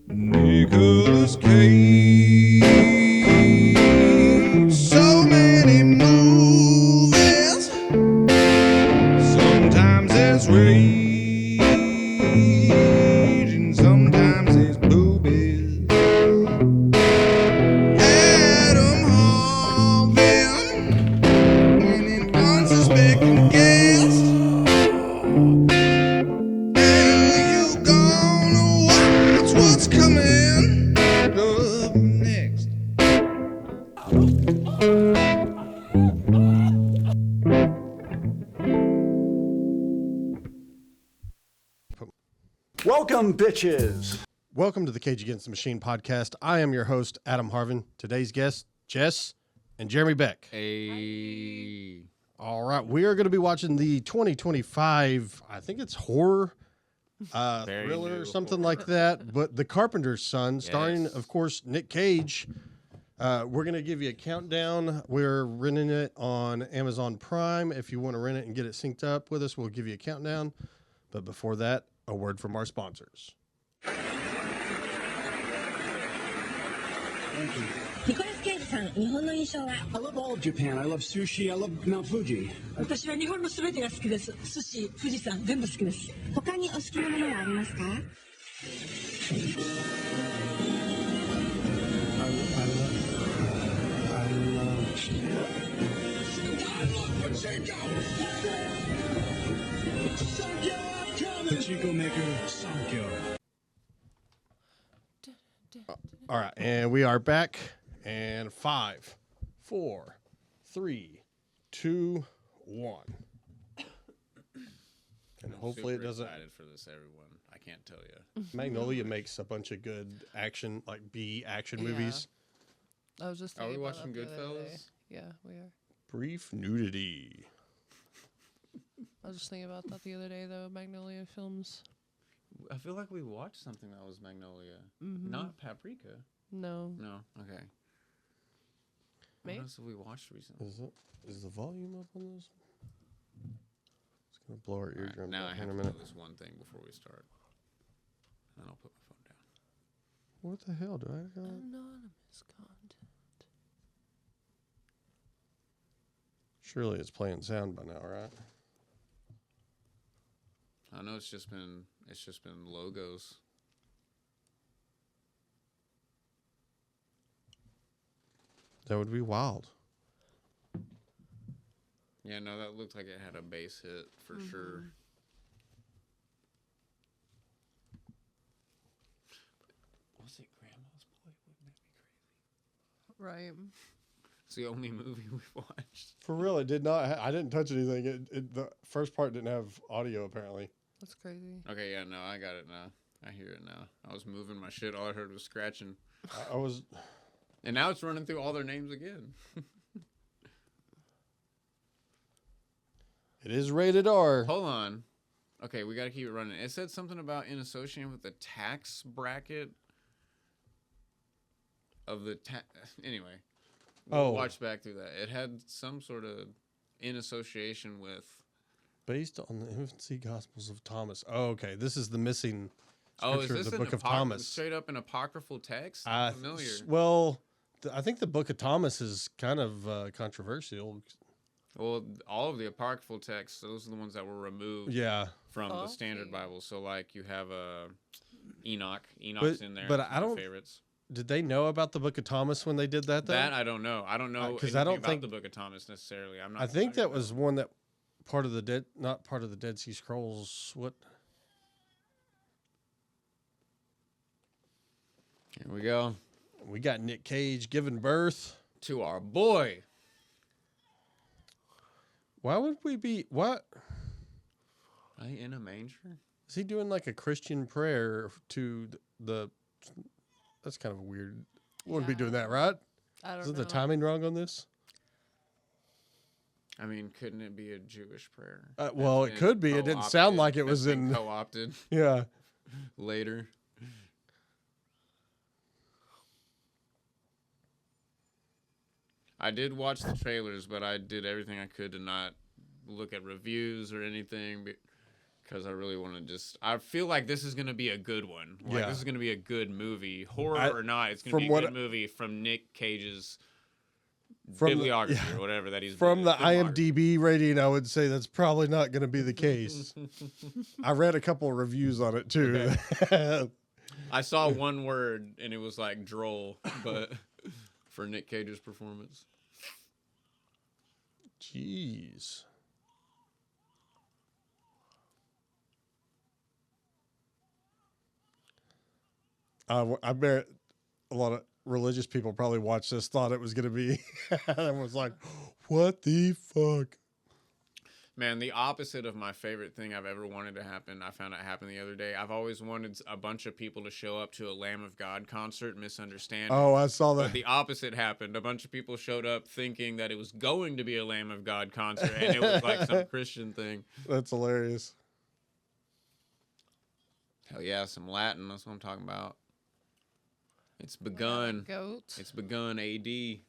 Nicolas Cage. So many movies. Sometimes there's rage and sometimes there's boobies. Adam Harvin and an unsuspecting guest. And you gonna watch what's coming up next. Welcome, bitches. Welcome to the Cage Against the Machine podcast. I am your host, Adam Harvin. Today's guests, Jess and Jeremy Beck. Hey. All right, we are going to be watching the 2025, I think it's horror, thriller or something like that, but The Carpenter's Son, starring, of course, Nick Cage. We're going to give you a countdown. We're renting it on Amazon Prime. If you want to rent it and get it synced up with us, we'll give you a countdown. But before that, a word from our sponsors. Nicolas Cage さん、日本の印象は I love all of Japan. I love sushi. I love Mount Fuji. 私は日本のすべてが好きです。寿司、富士山、全部好きです。他にお好きなものはありますか The Chico Maker Sankyo. All right, and we are back. And 5, 4, 3, 2, 1. And hopefully it doesn't. Excited for this, everyone. I can't tell you. Magnolia makes a bunch of good action, like B action movies. I was just Are we thinking about watching that the other day. Goodfellas? Yeah, we are. Brief nudity. I was just thinking about that the other day, though. Magnolia films. I feel like we watched something that was Magnolia. Mm-hmm. Not Paprika. No. No. Okay. Maybe. What else have we watched recently? Is the volume up on this? It's gonna blow our All right, eardrum now out I in have a to minute. do this one thing before we start. And then I'll put my phone down. What the hell do I got? Anonymous content. Surely it's playing sound by now, right? I know it's just been logos. That would be wild. Yeah, no, that looked like it had a bass hit for sure. Was it Grandma's Boy? Wouldn't that be crazy? Right. It's the only movie we've watched. For real, it did not. I didn't touch anything. The first part didn't have audio, apparently. That's crazy. Okay, yeah, no, I got it now. I hear it now. I was moving my shit. All I heard was scratching. I was. And now it's running through all their names again. It is rated R. Hold on. Okay, we got to keep it running. It said something about in association with the tax bracket of the anyway. We'll watch back through that. It had some sort of in association with. Based on the infancy Gospels of Thomas. Oh, okay. This is the missing Oh, is scripture this of the an Book of Thomas. straight up an apocryphal text? I'm familiar. Well, I think the Book of Thomas is kind of controversial. Well, all of the apocryphal texts, those are the ones that were removed from the standard Bible. So, like, you have Enoch. Enoch's in there. But I don't. Favorites. Did they know about the Book of Thomas when they did that? Though? That I don't know. I don't know because I don't about think the Book of Thomas necessarily. I'm not. I think that was one that part of the not part of the Dead Sea Scrolls. What? Here we go. We got Nick Cage giving birth to our boy. Why would we be what? Are they in a manger? Is he doing like a Christian prayer to the that's kind of weird. Wouldn't be doing that, right? I don't know. Isn't the timing wrong on this? I mean, couldn't it be a Jewish prayer? Well, it could be. It didn't sound like it was in co-opted. Yeah. Later. I did watch the trailers, but I did everything I could to not look at reviews or anything Because I really want to I feel like this is going to be a good one. Like, this is going to be a good movie. Horror or not, it's going to be a good movie from Nick Cage's bibliography or whatever that he's... From the IMDb rating, I would say that's probably not going to be the case. I read a couple of reviews on it, too. Okay. I saw one word, and it was like droll, but for Nick Cage's performance. Jeez. I bet a lot of religious people probably watched this, thought it was going to be, and was like, what the fuck? Man, the opposite of my favorite thing I've ever wanted to happen, I found it happen the other day. I've always wanted a bunch of people to show up to a Lamb of God concert, misunderstanding. Oh, I saw that. But the opposite happened. A bunch of people showed up thinking that it was going to be a Lamb of God concert, and it was like some Christian thing. That's hilarious. Hell yeah, some Latin. That's what I'm talking about. It's begun. Goat. It's begun AD.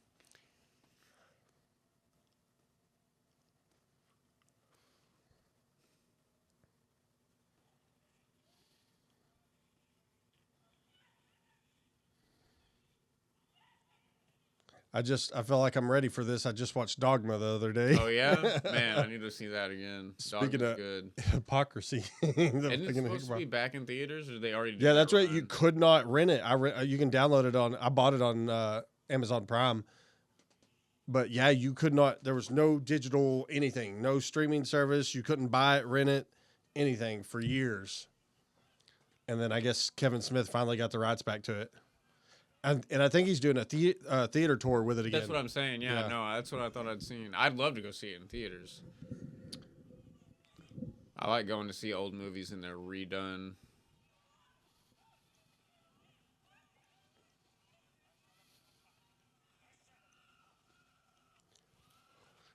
I feel like I'm ready for this. I just watched Dogma the other day. Oh yeah, man, I need to see that again. Speaking of good hypocrisy, and it's supposed to be back in theaters, or they already? Yeah, that's right. You could not rent it. You can download it on. I bought it on Amazon Prime. But yeah, you could not. There was no digital anything, no streaming service. You couldn't buy it, rent it, anything for years. And then I guess Kevin Smith finally got the rights back to it. And I think he's doing a theater tour with it again. That's what I'm saying. Yeah, no, that's what I thought I'd seen. I'd love to go see it in theaters. I like going to see old movies and they're redone.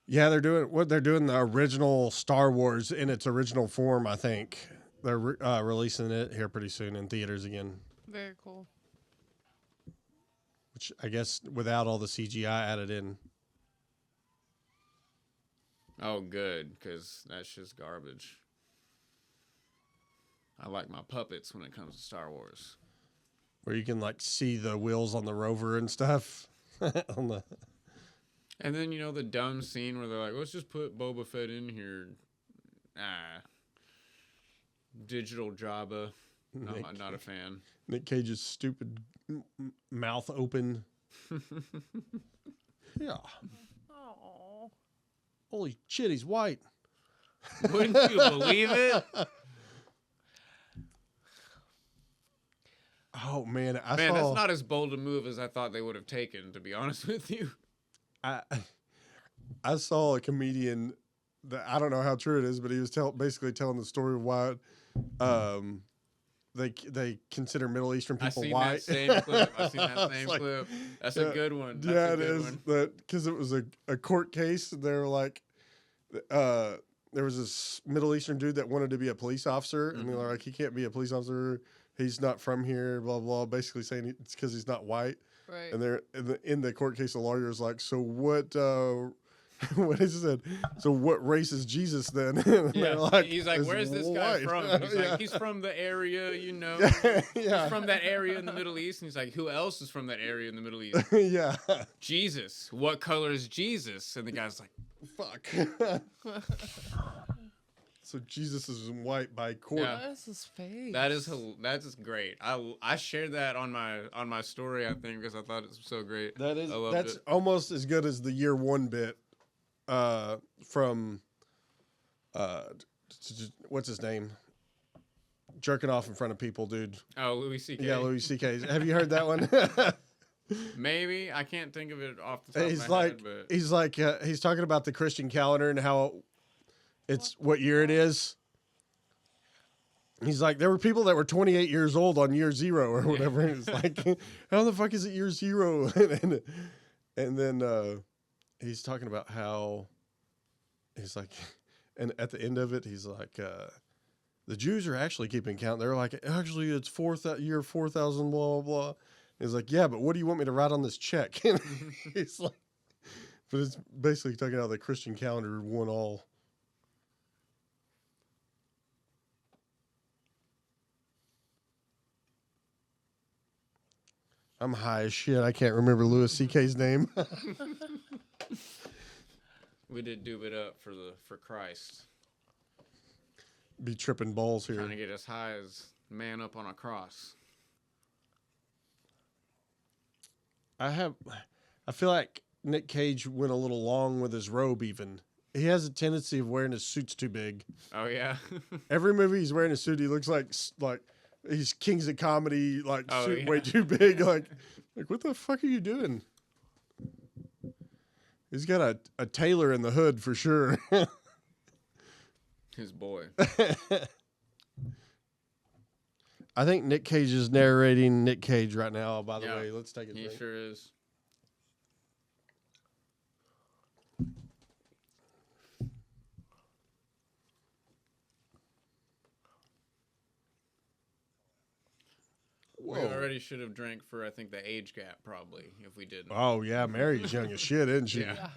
Yeah, they're doing the original Star Wars in its original form, I think. They're releasing it here pretty soon in theaters again. Very cool. Which I guess without all the CGI added in. Oh, good, because that's just garbage. I like my puppets when it comes to Star Wars. Where you can like see the wheels on the rover and stuff. And then, the dumb scene where they're like, let's just put Boba Fett in here. Digital Jabba. No, I'm not a fan. Nick Cage's stupid mouth open. Yeah. Oh. Holy shit, he's white. Wouldn't you believe it? Oh, man. That's not as bold a move as I thought they would have taken, to be honest with you. I saw a comedian that I don't know how true it is, but he was basically telling the story of why they consider Middle Eastern people white. I've seen that same clip. That's a good one. That's a good one. That because it was a court case. They were like, there was this Middle Eastern dude that wanted to be a police officer, and they're like, he can't be a police officer. He's not from here. Blah blah. Basically saying it's because he's not white. Right. And they're in the court case. The lawyer's like, so what? What is it? So what race is Jesus then? Yeah. Like, he's like, where's this guy from? And he's like, he's from the area, Yeah. He's from that area in the Middle East. And he's like, who else is from that area in the Middle East? Yeah. Jesus. What color is Jesus? And the guy's like, fuck. So Jesus is white by court. Yeah. That's his face. That's great. I shared that on my story, I think, because I thought it was so great. That's almost as good as the year one bit from what's his name? Jerking off in front of people, dude. Oh, Louis C.K. Yeah, Louis C.K. Have you heard that one? Maybe. I can't think of it off the top of my head. But he's talking about the Christian calendar and how it's what year it is. He's like, there were people that were 28 years old on year 0 or whatever. And it's like, how the fuck is it year 0? and then he's talking about how he's like, and at the end of it, he's like, the Jews are actually keeping count. They're like, actually, it's year 4,000, blah, blah, blah. He's like, yeah, but what do you want me to write on this check? He's like, but it's basically talking about the Christian calendar won all. I'm high as shit. I can't remember Louis C.K.'s name. We did do it up for Christ. Be tripping balls here. Trying to get as high as man up on a cross. I feel like Nick Cage went a little long with his robe even. He has a tendency of wearing his suits too big. Oh, yeah? Every movie he's wearing a suit, he looks like he's Kings of Comedy, suit way too big. Like what the fuck are you doing? He's got a tailor in the hood for sure. His boy. I think Nick Cage is narrating Nick Cage right now, by the way. Let's take a drink. He sure is. Whoa. We already should have drank for, I think, the age gap, probably, if we didn't. Oh, yeah. Mary's young as shit, isn't she? Yeah.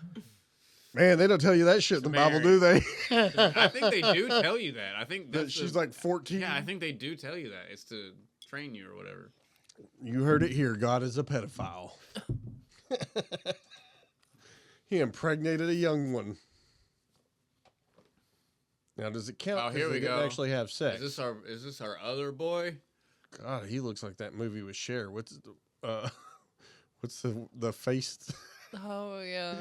Man, they don't tell you that shit in the Bible, do they? I think they do tell you that. I think that she's like 14. Yeah, I think they do tell you that. It's to train you or whatever. You heard it here. God is a pedophile. He impregnated a young one. Now, does it count? Oh, here we go. Actually have sex. Is this our other boy? God, he looks like that movie with Cher. What's the face? Oh yeah.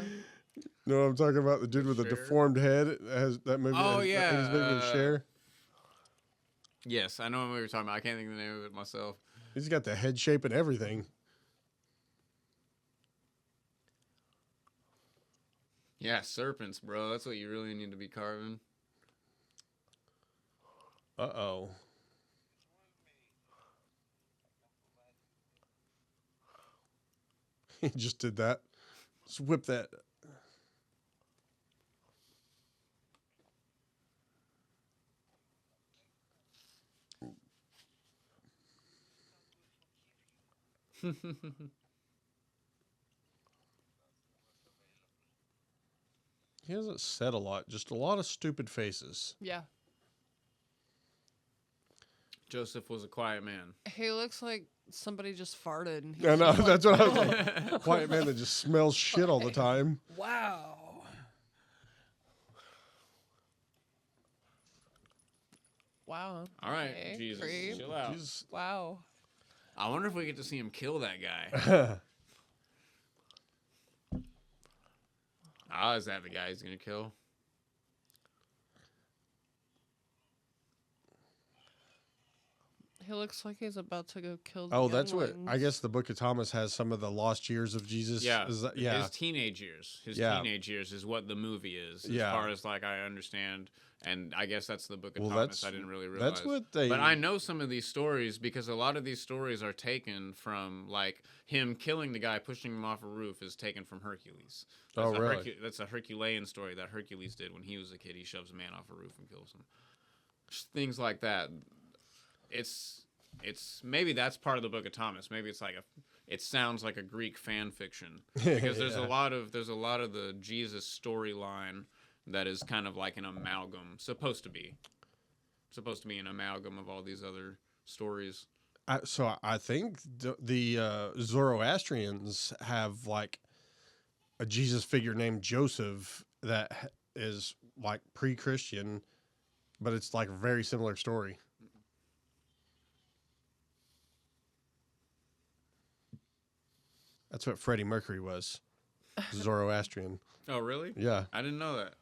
No, I'm talking about the dude with the deformed head. It has that movie. Oh yeah, his movie with Cher. Yes, I know what movie you're talking about. I can't think of the name of it myself. He's got the head shape and everything. Yeah, serpents, bro. That's what you really need to be carving. Uh-oh. He just did that. Just whip that. He hasn't said a lot, just a lot of stupid faces. Yeah. Joseph was a quiet man. He looks like somebody just farted. And I know, that's what I was like. Quiet man that just smells shit all the time. Wow. Wow. All right, Okay. Jesus, Creep. chill out. He's, Wow. I wonder if we get to see him kill that guy. Is that the guy he's gonna kill? He looks like he's about to go kill the oh, that's what younglings. I guess the Book of Thomas has some of the lost years of Jesus. Yeah, Is that, yeah. His teenage years. His Yeah. teenage years is what the movie is, as Yeah. far as like I understand. And I guess that's the Book of Well, Thomas. I didn't really realize. That's what they. But I know some of these stories because a lot of these stories are taken from like him killing the guy, pushing him off a roof, is taken from Hercules. That's really? That's a Herculean story that Hercules did when he was a kid. He shoves a man off a roof and kills him. Just things like that. It's maybe that's part of the Book of Thomas. Maybe it's like it sounds like a Greek fan fiction because there's a lot of the Jesus storyline that is kind of like an amalgam, supposed to be an amalgam of all these other stories. So I think the Zoroastrians have like a Jesus figure named Joseph that is like pre-Christian, but it's like a very similar story. That's what Freddie Mercury was, Zoroastrian. Oh, really? Yeah, I didn't know that.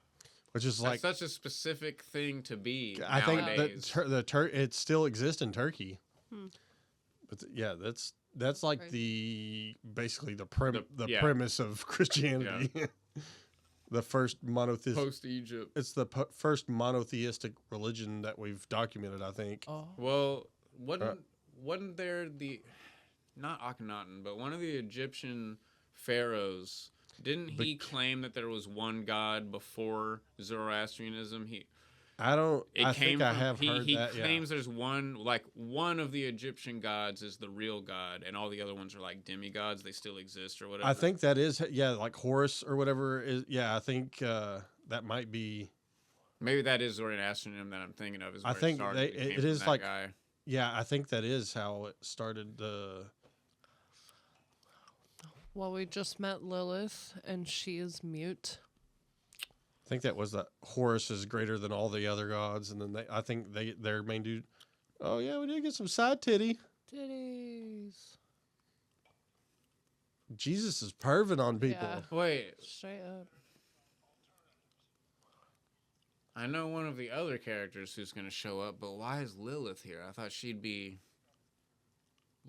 which is That's like such a specific thing to be I think nowadays. that it still exists in Turkey. But yeah, that's like Right. basically the yeah. premise of Christianity. The first monotheistic. Post Egypt. It's the first monotheistic religion that we've documented, I think. Oh. Well, wasn't there not Akhenaten, but one of the Egyptian pharaohs? Didn't he claim that there was one god before Zoroastrianism? I think I have heard that. He claims there's one of the Egyptian gods is the real god, and all the other ones are like demigods. They still exist or whatever. I think that is like Horus or whatever is. Yeah, I think that might be. Maybe that is Zoroastrianism that I'm thinking of. I think it is like like. Yeah, I think that is how it started. Well, we just met Lilith, and she is mute. I think that was that Horus is greater than all the other gods, and then I think their main dude. Oh yeah, we did get some side titty. Titties. Jesus is perving on people. Yeah. Wait, Straight up. I know one of the other characters who's going to show up, but why is Lilith here? I thought she'd be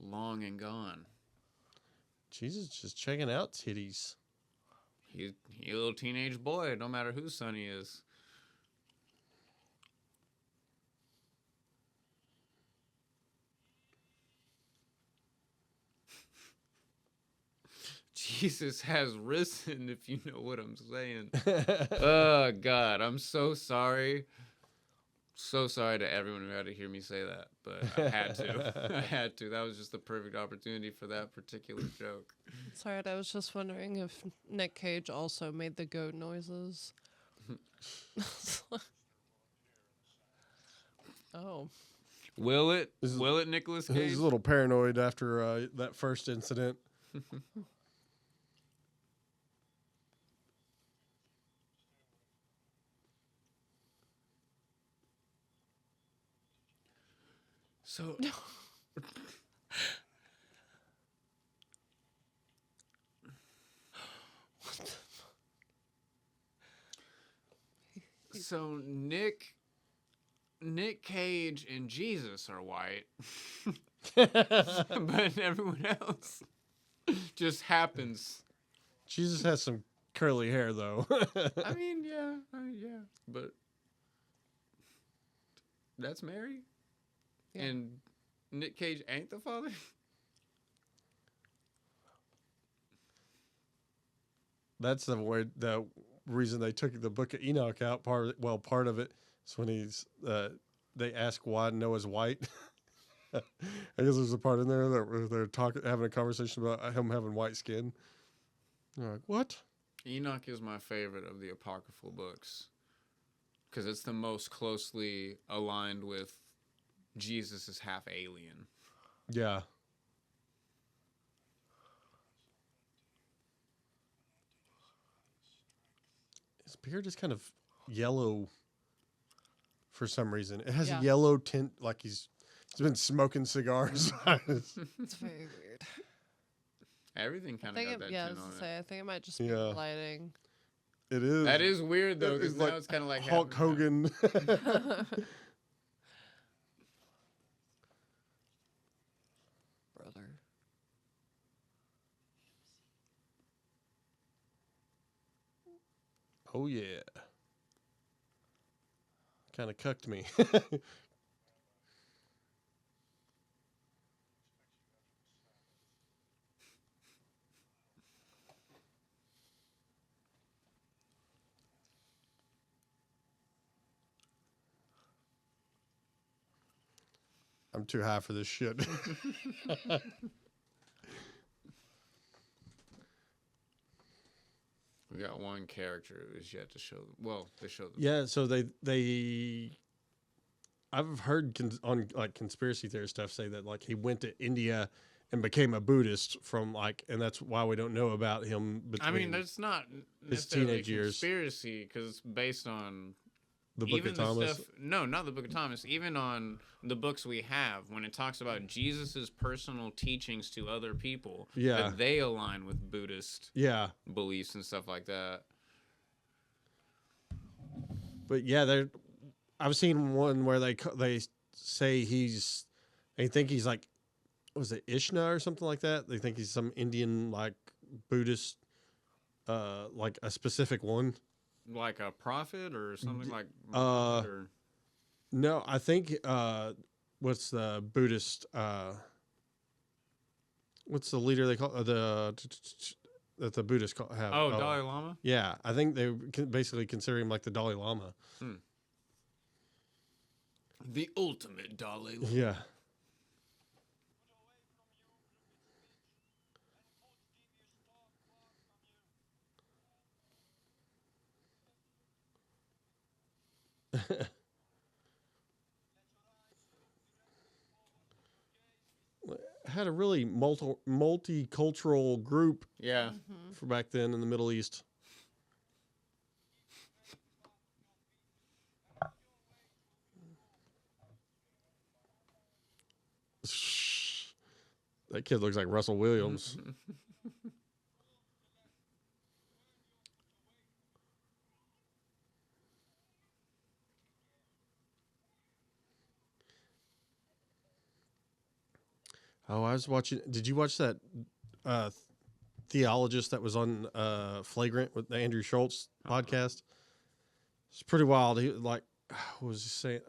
long and gone. Jesus just checking out titties. He's a little teenage boy, no matter whose son he is. Jesus has risen, if you know what I'm saying. Oh, God, I'm so sorry. So sorry to everyone who had to hear me say that, but I had to. I had to. That was just the perfect opportunity for that particular joke. Sorry, I was just wondering if Nick Cage also made the goat noises. Oh. Will it, Nicolas Cage? He's a little paranoid after that first incident. So, so Nick Cage and Jesus are white, but everyone else just happens. Jesus has some curly hair though. I mean, yeah, but that's Mary. Yeah. And Nick Cage ain't the father? That's the reason they took the Book of Enoch out. Part of it is when they ask why Noah's white. I guess there's a part in there that they're having a conversation about him having white skin. They're like, what? Enoch is my favorite of the apocryphal books because it's the most closely aligned with Jesus is half alien. Yeah. His beard is kind of yellow for some reason. It has a yellow tint, like he's been smoking cigars. It's very weird. Everything kind of got that tint on it. I think it might just be lighting. It is. That is weird though, because now like it's kind of like Hulk Hogan. Brother. Oh yeah. Kind of cucked me. I'm too high for this shit. We got one character who's yet to show. Well, they showed. Yeah, so they. I've heard on like conspiracy theory stuff say that like he went to India and became a Buddhist and that's why we don't know about him. I mean, that's not his necessarily teenage years. Conspiracy because it's based on The Book of Thomas. No, not the Book of Thomas. Even on the books we have, when it talks about Jesus's personal teachings to other people, that they align with Buddhist beliefs and stuff like that. But yeah, I've seen one where they say they think he's like, was it Ishna or something like that? They think he's some Indian like Buddhist, like a specific one. Like a prophet or something like Muhammad or... No, I think what's the Buddhist what's the leader they call that the Buddhists have? Oh, Dalai Lama? Yeah, I think they basically consider him like the Dalai Lama. The ultimate Dalai Lama. Yeah. had a really multicultural group Yeah. for back then in the Middle East. That kid looks like Russell Williams. Oh, I was watching. Did you watch that theologist that was on Flagrant with the Andrew Schultz podcast? It's pretty wild. He like, what was he saying?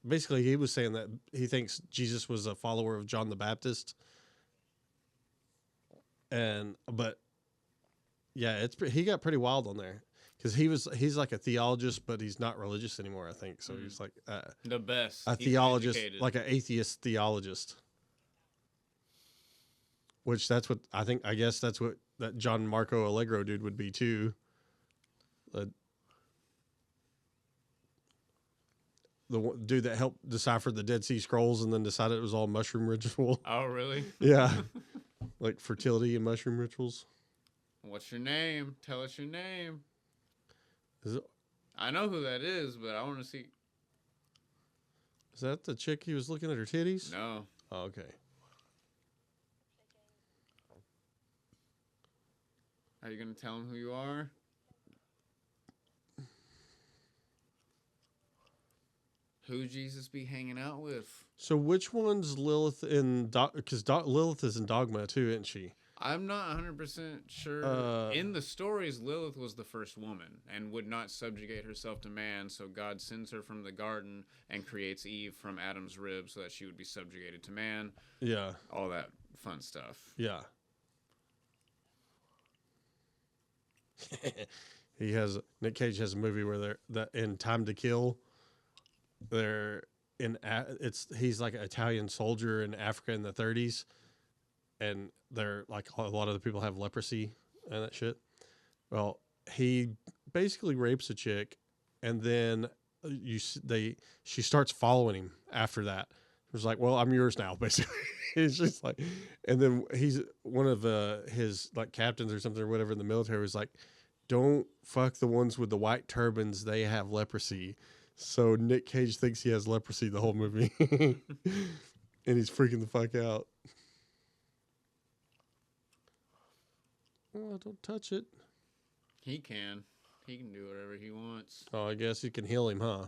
Basically, he was saying that he thinks Jesus was a follower of John the Baptist. But yeah, he got pretty wild on there because he's like a theologist, but he's not religious anymore. I think so. He's like The best. a theologist, like an atheist theologist. Which that's what I think. I guess that's what that John Marco Allegro dude would be too. The dude that helped decipher the Dead Sea Scrolls and then decided it was all mushroom ritual. Oh, really? Yeah, like fertility and mushroom rituals. What's your name? Tell us your name. Is I know who that is, but I want to see. Is that the chick he was looking at her titties? No. Oh, okay. Are you going to tell him who you are? Who Jesus be hanging out with? So which one's Lilith in? Because Lilith is in Dogma too, isn't she? I'm not 100% sure. In the stories, Lilith was the first woman and would not subjugate herself to man, so God sends her from the garden and creates Eve from Adam's rib so that she would be subjugated to man. Yeah. All that fun stuff. Yeah. Nick Cage has a movie where they're in Time to Kill. He's like an Italian soldier in Africa in the 30s, and they're like a lot of the people have leprosy and that shit. Well, he basically rapes a chick, and then she starts following him after that. It was like, well, I'm yours now, basically. It's just like, and then he's one of his like captains or something or whatever in the military was like, don't fuck the ones with the white turbans. They have leprosy. So Nick Cage thinks he has leprosy the whole movie. And he's freaking the fuck out. Oh, don't touch it. He can. He can do whatever he wants. Oh, I guess you can heal him, huh?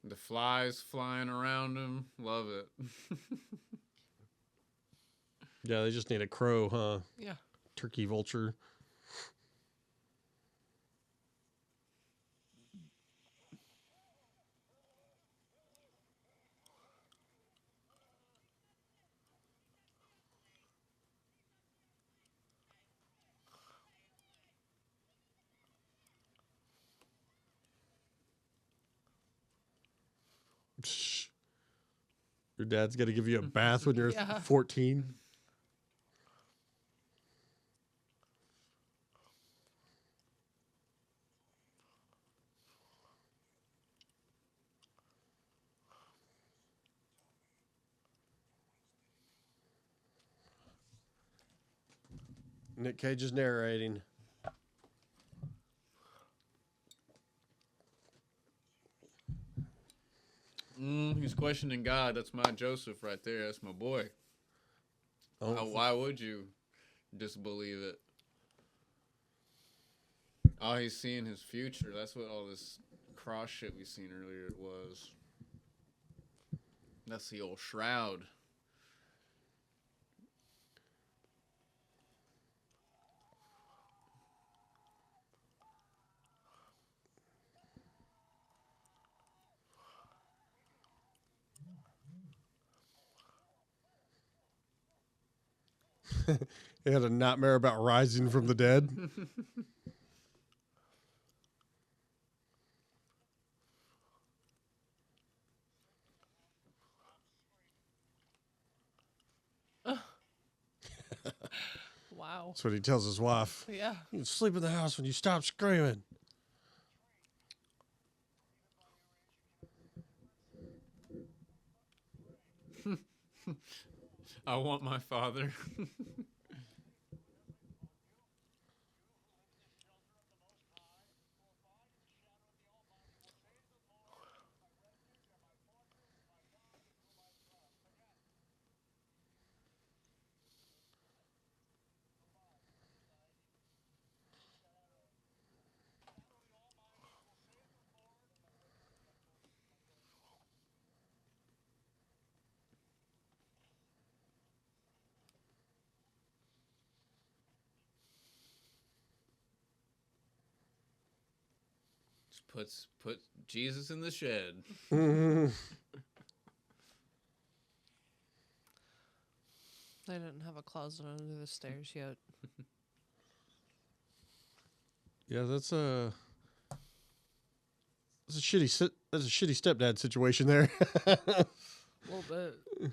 The flies flying around him. Love it. Yeah, they just need a crow, huh? Yeah. Turkey vulture. Your dad's got to give you a bath when you're 14. Nick Cage is narrating. He's questioning God. That's my Joseph right there. That's my boy. Oh, Why would you disbelieve it? Oh, he's seeing his future. That's what all this cross shit we seen earlier was. That's the old shroud. He had a nightmare about rising from the dead. Wow. That's what he tells his wife. Yeah. You can sleep in the house when you stop screaming. I want my father. Put Jesus in the shed. Mhm. They didn't have a closet under the stairs yet. Yeah, that's a shitty stepdad situation there. A little bit.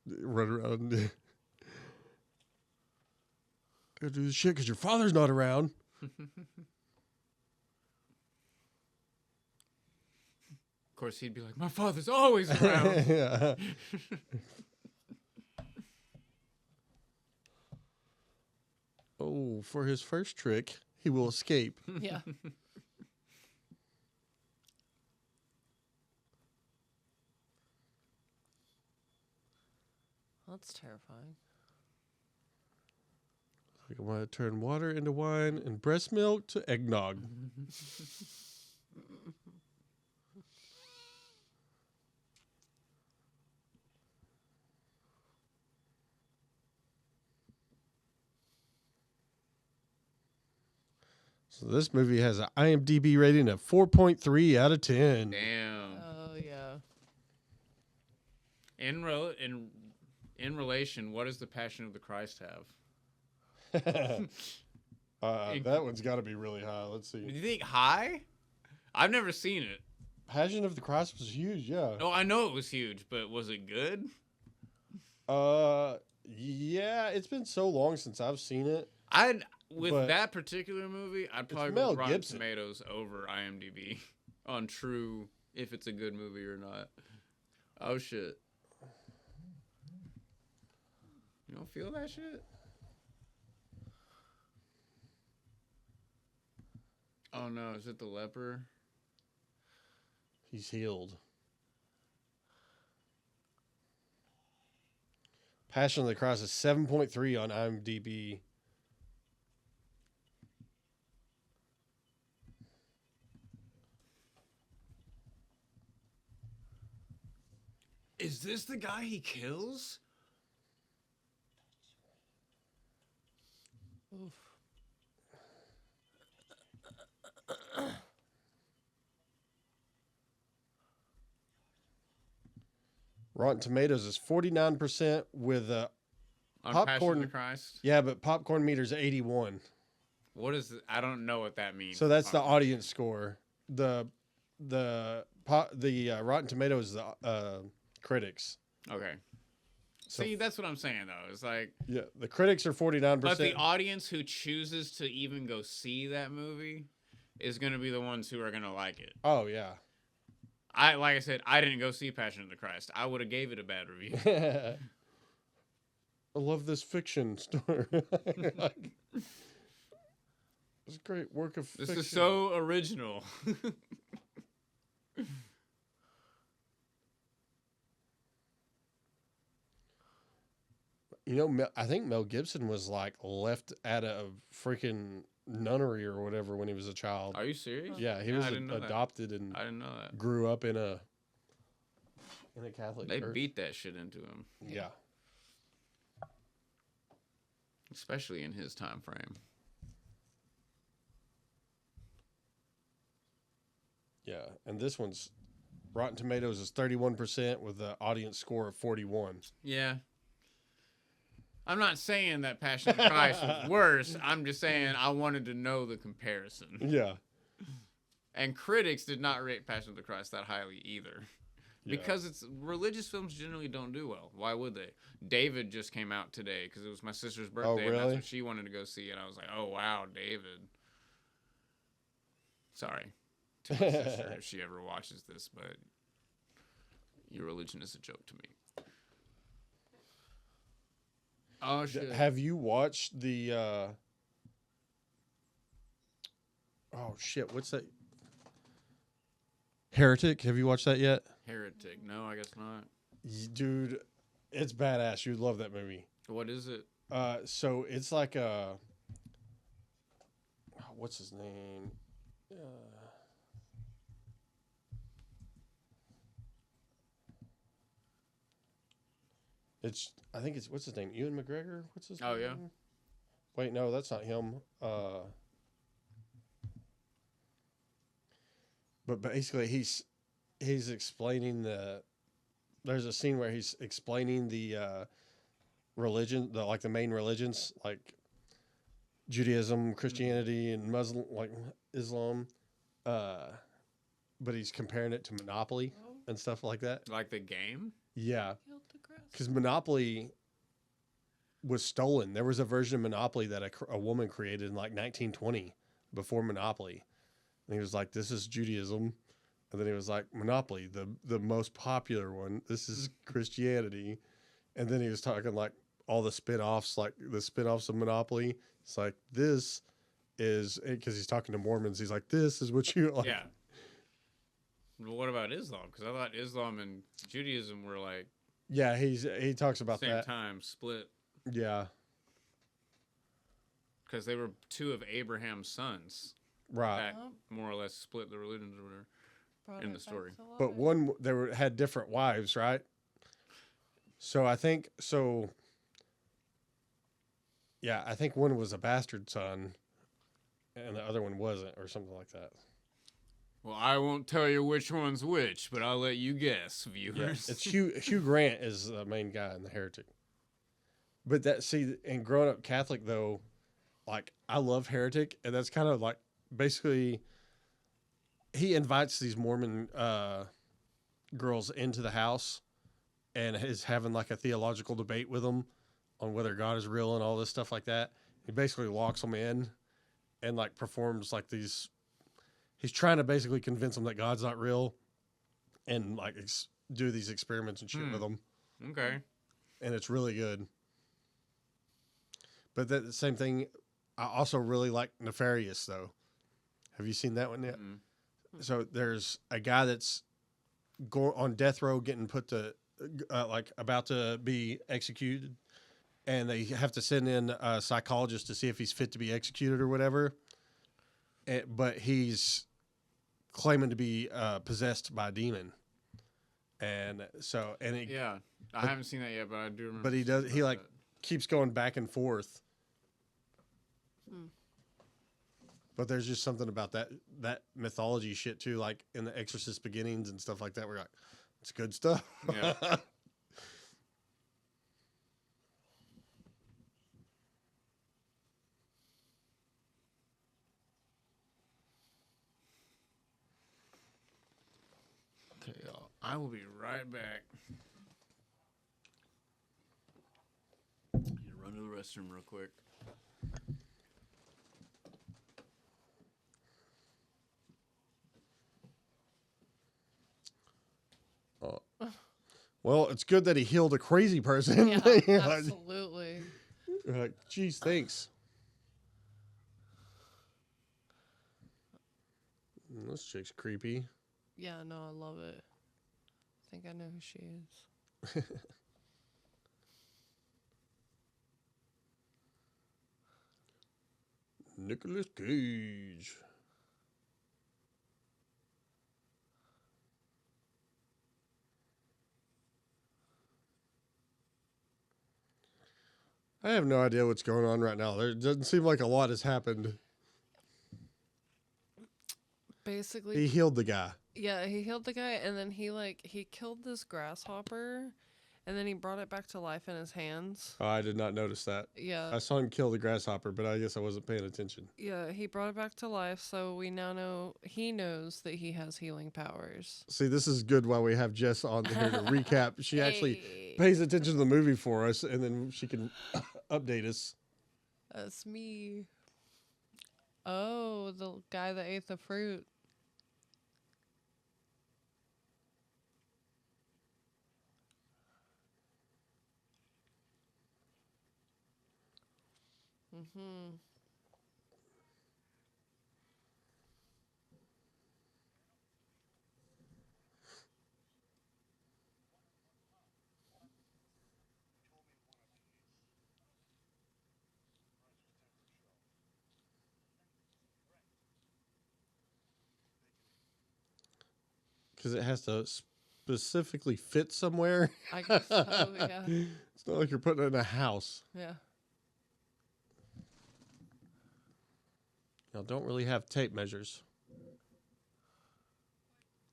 Run around. Gotta do this shit because your father's not around. Of course, he'd be like, "My father's always around." Yeah. Oh, for his first trick, he will escape. Yeah. That's terrifying. Like, I want to turn water into wine and breast milk to eggnog. So this movie has an IMDb rating of 4.3 out of 10. Damn. Oh, yeah. In relation, what does the Passion of the Christ have? That one's got to be really high. Let's Do see. you think high? I've never seen it. Passion of the Christ was huge, yeah. Oh, I know it was huge, but was it good? Yeah, it's been so long since I've seen it. With that particular movie, I'd probably go Mel with Rotten Gibson. Tomatoes over IMDb on true if it's a good movie or not. Oh shit! You don't feel that shit? Oh no, is it the leper? He's healed. Passion of the Christ is 7.3 on IMDb. Is this the guy he kills? Oof. Rotten Tomatoes is 49% with On Passion of popcorn. the Christ? Yeah, but popcorn meter's 81. What is it? I don't know what that means. So that's the audience score. The Rotten Tomatoes is the critics. Okay. So- See, that's what I'm saying though. It's like, Yeah, the critics are 49%. but the audience who chooses to even go see that movie is going to be the ones who are going to like it. Oh yeah. Like I said, I didn't go see Passion of the Christ. I would have gave it a bad review. I love this fiction story. It's a great work of This fiction. is so original. You know, I think Mel Gibson was like left at a freaking nunnery or whatever when he was a child. Are you serious? Yeah, he No, was I didn't know that. adopted and I didn't know that. grew up in a Catholic They church. beat that shit into him, Yeah. especially in his time frame. Yeah, and this one's Rotten Tomatoes is 31% with the audience score of 41. Yeah. I'm not saying that Passion of the Christ was worse. I'm just saying I wanted to know the comparison. Yeah. And critics did not rate Passion of the Christ that highly either. Yeah. Because it's religious films generally don't do well. Why would they? David just came out today because it was my sister's birthday. And that's really? what she wanted to go see. And I was like, oh, wow, David. Sorry. to my sister if she ever watches this, but your religion is a joke to me. Oh shit! Have you watched the? Oh shit! What's that? Heretic. Have you watched that yet? Heretic? No, I guess not. Dude, it's badass. You'd love that movie. What is it? So it's like a. What's his name? I think it's, what's his name? Ewan McGregor? What's his name? Oh, yeah. Wait, no, that's not him. But basically he's explaining there's a scene where he's explaining the religion, the main religions, like Judaism, Christianity, and Muslim, like Islam. But he's comparing it to Monopoly and stuff like that. Like the game? Yeah. Because Monopoly was stolen. There was a version of Monopoly that a woman created in like 1920 before Monopoly. And he was like, this is Judaism. And then he was like, Monopoly, the most popular one. This is Christianity. And then he was talking like all the spin-offs, like the spin-offs of Monopoly. It's like, this is, because he's talking to Mormons. He's like, this is what you like. Yeah. Well, what about Islam? Because I thought Islam and Judaism were like, yeah, he talks about same that. time, split. Yeah. Because they were two of Abraham's sons. Right. That more or less split the religions or whatever in the story. But one, had different wives, right? So I think, yeah, I think one was a bastard son and the other one wasn't, or something like that. Well, I won't tell you which one's which, but I'll let you guess, Yeah, viewers. it's Hugh Grant is the main guy in The Heretic. But and growing up Catholic though, like I love Heretic, and that's kind of like basically he invites these Mormon girls into the house and is having like a theological debate with them on whether God is real and all this stuff like that. He basically locks them in and like performs like these. He's trying to basically convince them that God's not real, and like do these experiments and shit with them. Okay. And it's really good. But the same thing, I also really like Nefarious though. Have you seen that one yet? Mm-hmm. So there's a guy that's on death row, getting put to like about to be executed, and they have to send in a psychologist to see if he's fit to be executed or whatever. But he's claiming to be possessed by a demon, and yeah, I haven't seen that yet, but I do remember. But he like keeps going back and forth. But there's just something about that mythology shit too, like in the Exorcist beginnings and stuff like that. We're like, it's good stuff. Yeah. Okay, y'all. I will be right back. I need to run to the restroom real quick. Well, it's good that he healed a crazy person. Yeah, absolutely. Like, geez, thanks. This chick's creepy. Yeah, no, I love it. I think I know who she is. Nicolas Cage. I have no idea what's going on right now. There doesn't seem like a lot has happened. Basically, He healed the guy. yeah, he healed the guy, and then he killed this grasshopper, and then he brought it back to life in his hands. Oh, I did not notice that. Yeah. I saw him kill the grasshopper, but I guess I wasn't paying attention. Yeah, he brought it back to life, so we now know he knows that he has healing powers. See, this is good while we have Jess on here to recap. She actually Hey. pays attention to the movie for us, and then she can update us. That's me. Oh, the guy that ate the fruit. Mm-hmm. Because it has to specifically fit somewhere. I guess so, yeah. It's not like you're putting it in a house. Yeah. Y'all don't really have tape measures.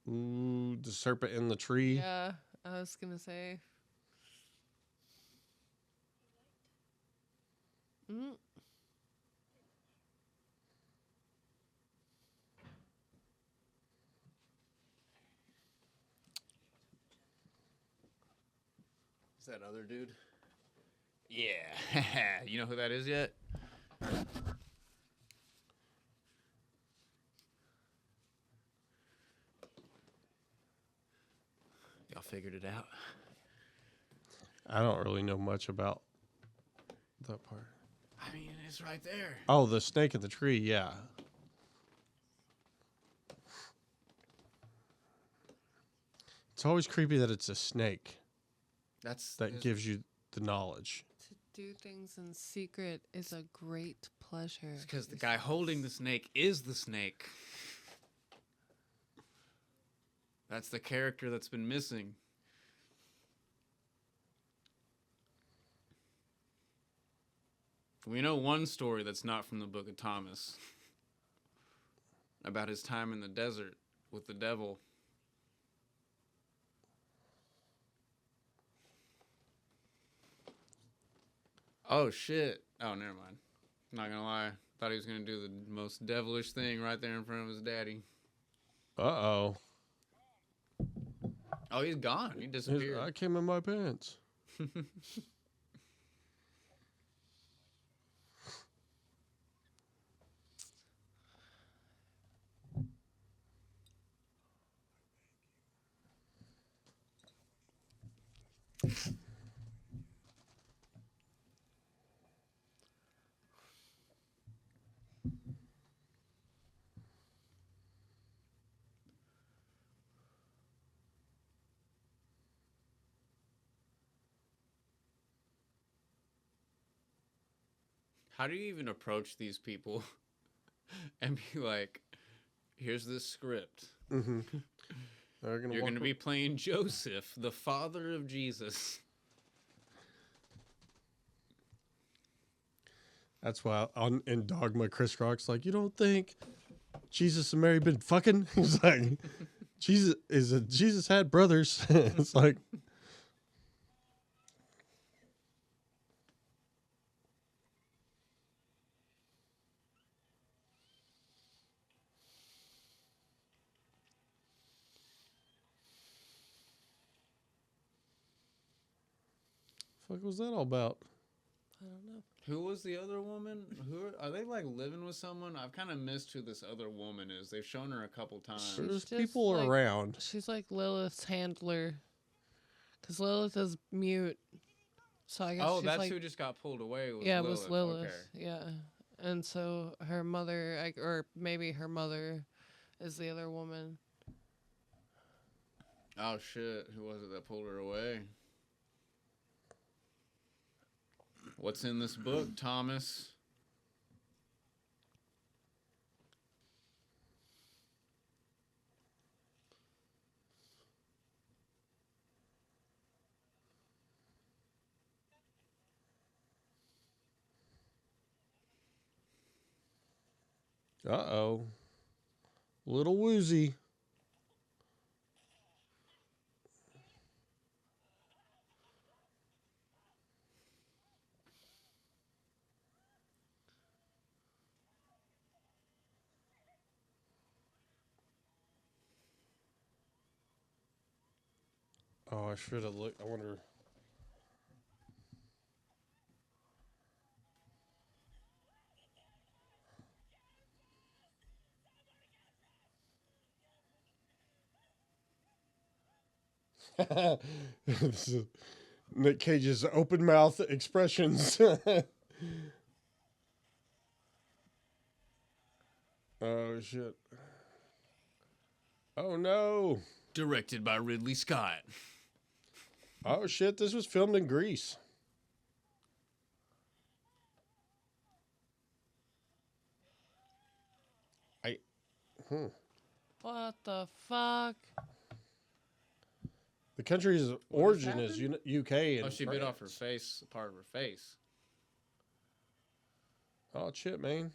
Ooh, the serpent in the tree. Yeah, I was gonna say. Mm. Is that other dude? Yeah. You know who that is yet? Y'all figured it out? I don't really know much about that part. I mean, it's right there. Oh, the snake in the tree, yeah. It's always creepy that it's a snake that gives you the knowledge. To do things in secret is a great pleasure. It's because the guy holding the snake is the snake. That's the character that's been missing. We know one story that's not from the Book of Thomas about his time in the desert with the devil. Oh, shit. Oh, never mind. Not gonna lie. Thought he was gonna do the most devilish thing right there in front of his daddy. Uh-oh. Oh, he's gone. He disappeared. I came in my pants. How do you even approach these people and be like, here's this script. Mm-hmm. You're going to be playing Joseph, the father of Jesus. That's why in Dogma, Chris Rock's like, you don't think Jesus and Mary been fucking? He's like, Jesus had brothers. It's like, fuck was that all about? I don't know. Who was the other woman? Are they like living with someone? I've kind of missed who this other woman is. They've shown her a couple times. There's just people like- around. She's like Lilith's handler. Because Lilith is mute. So I guess Oh, she's that's like, who just got pulled away. Was yeah, it Lilith. was Lilith. Okay. Yeah. And so her mother, or maybe her mother, is the other woman. Oh shit! Who was it that pulled her away? What's in this book, Thomas? Uh-oh. Little woozy. Oh, I should have looked. I wonder. This is Nick Cage's open mouth expressions. Oh, shit. Oh, no. Directed by Ridley Scott. Oh, shit. This was filmed in Greece. What the fuck? The country's origin is UK. And Oh, she bit off her France. face, part of her face. Oh, shit, man.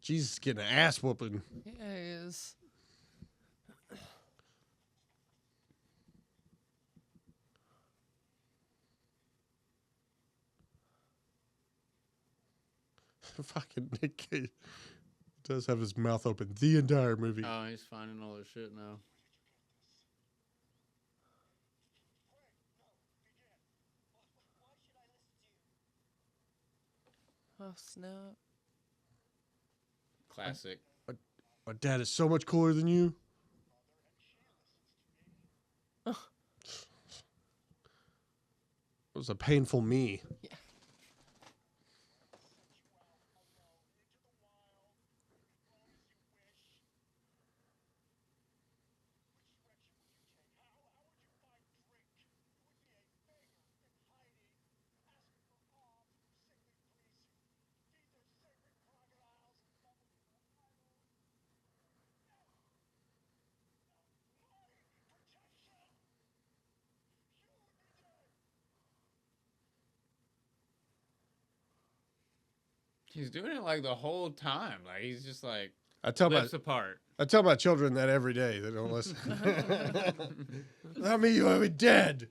Jesus getting an ass whooping. Yeah, he is. Fucking Nick Cage does have his mouth open the entire movie. Oh, he's finding all their shit now. Oh, snap. Classic. My dad is so much cooler than you. It was a painful me. Yeah. He's doing it like the whole time. Like he's just like I tell lips apart. my children that every day. They don't listen. Without me, you would be dead.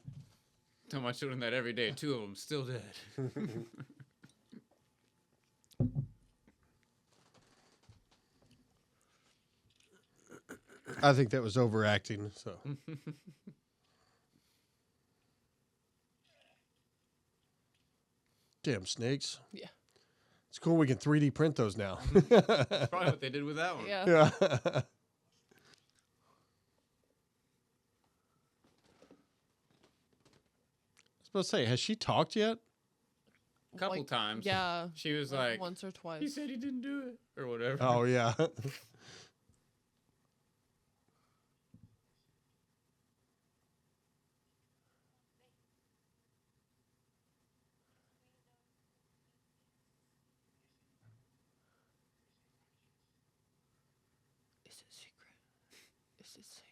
Tell my children that every day. 2 of them still dead. I think that was overacting. So. Damn snakes. Yeah. It's cool we can 3D print those now. That's probably what they did with that one. Yeah. Yeah. I was supposed to say, has she talked yet? A couple Like, times. Yeah. She was like, once or twice. he said he didn't do it. Or whatever. Oh, yeah. Is it secret? Is it safe?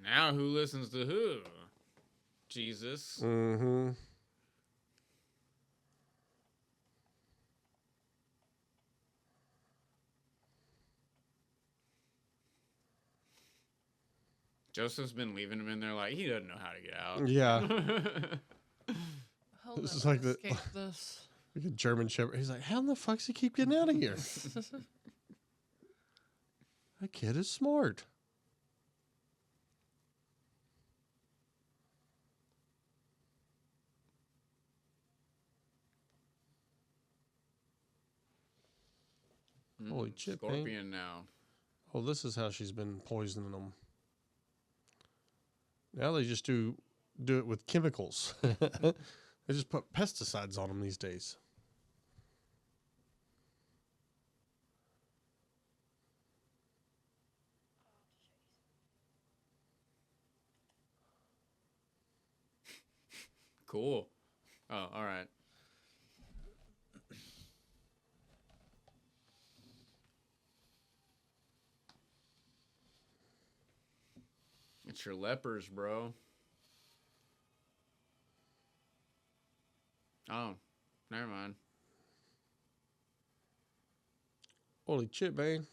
Now who listens to who? Jesus. Mm-hmm. Joseph's been leaving him in there like he doesn't know how to get out. Yeah. He'll This is never like the- escape this. Like a German Shepherd. He's like, how in the fuck does he keep getting out of here? That kid is smart. Holy shit, man. Scorpion now. Oh, this is how she's been poisoning them. Now they just do it with chemicals. They just put pesticides on them these days. Cool. Oh, all right. It's your lepers, bro. Oh, never mind. Holy shit, man.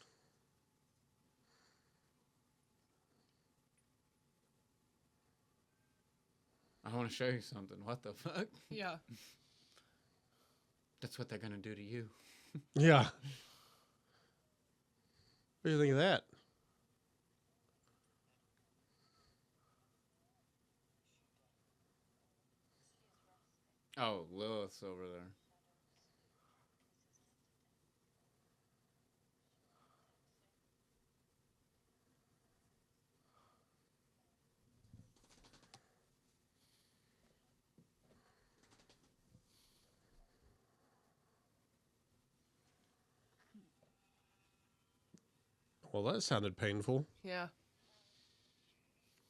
want to show you something. What the fuck? Yeah. That's what they're gonna do to you. Yeah. What do you think of that? Oh, Lilith's over there. Well, that sounded painful. Yeah.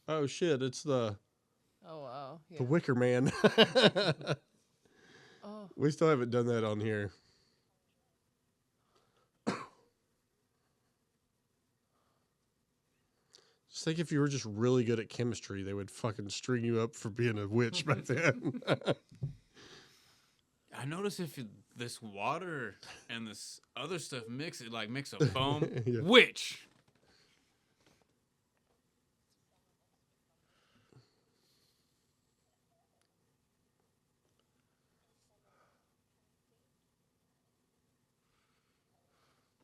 Oh shit! It's the Oh wow. Yeah. the Wicker Man. Oh. We still haven't done that on here. Just think if you were just really good at chemistry, they would fucking string you up for being a witch back then. I notice if this water and this other stuff mix, it like makes a foam. Yeah. Witch.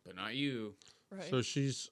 But not you. Right. So she's.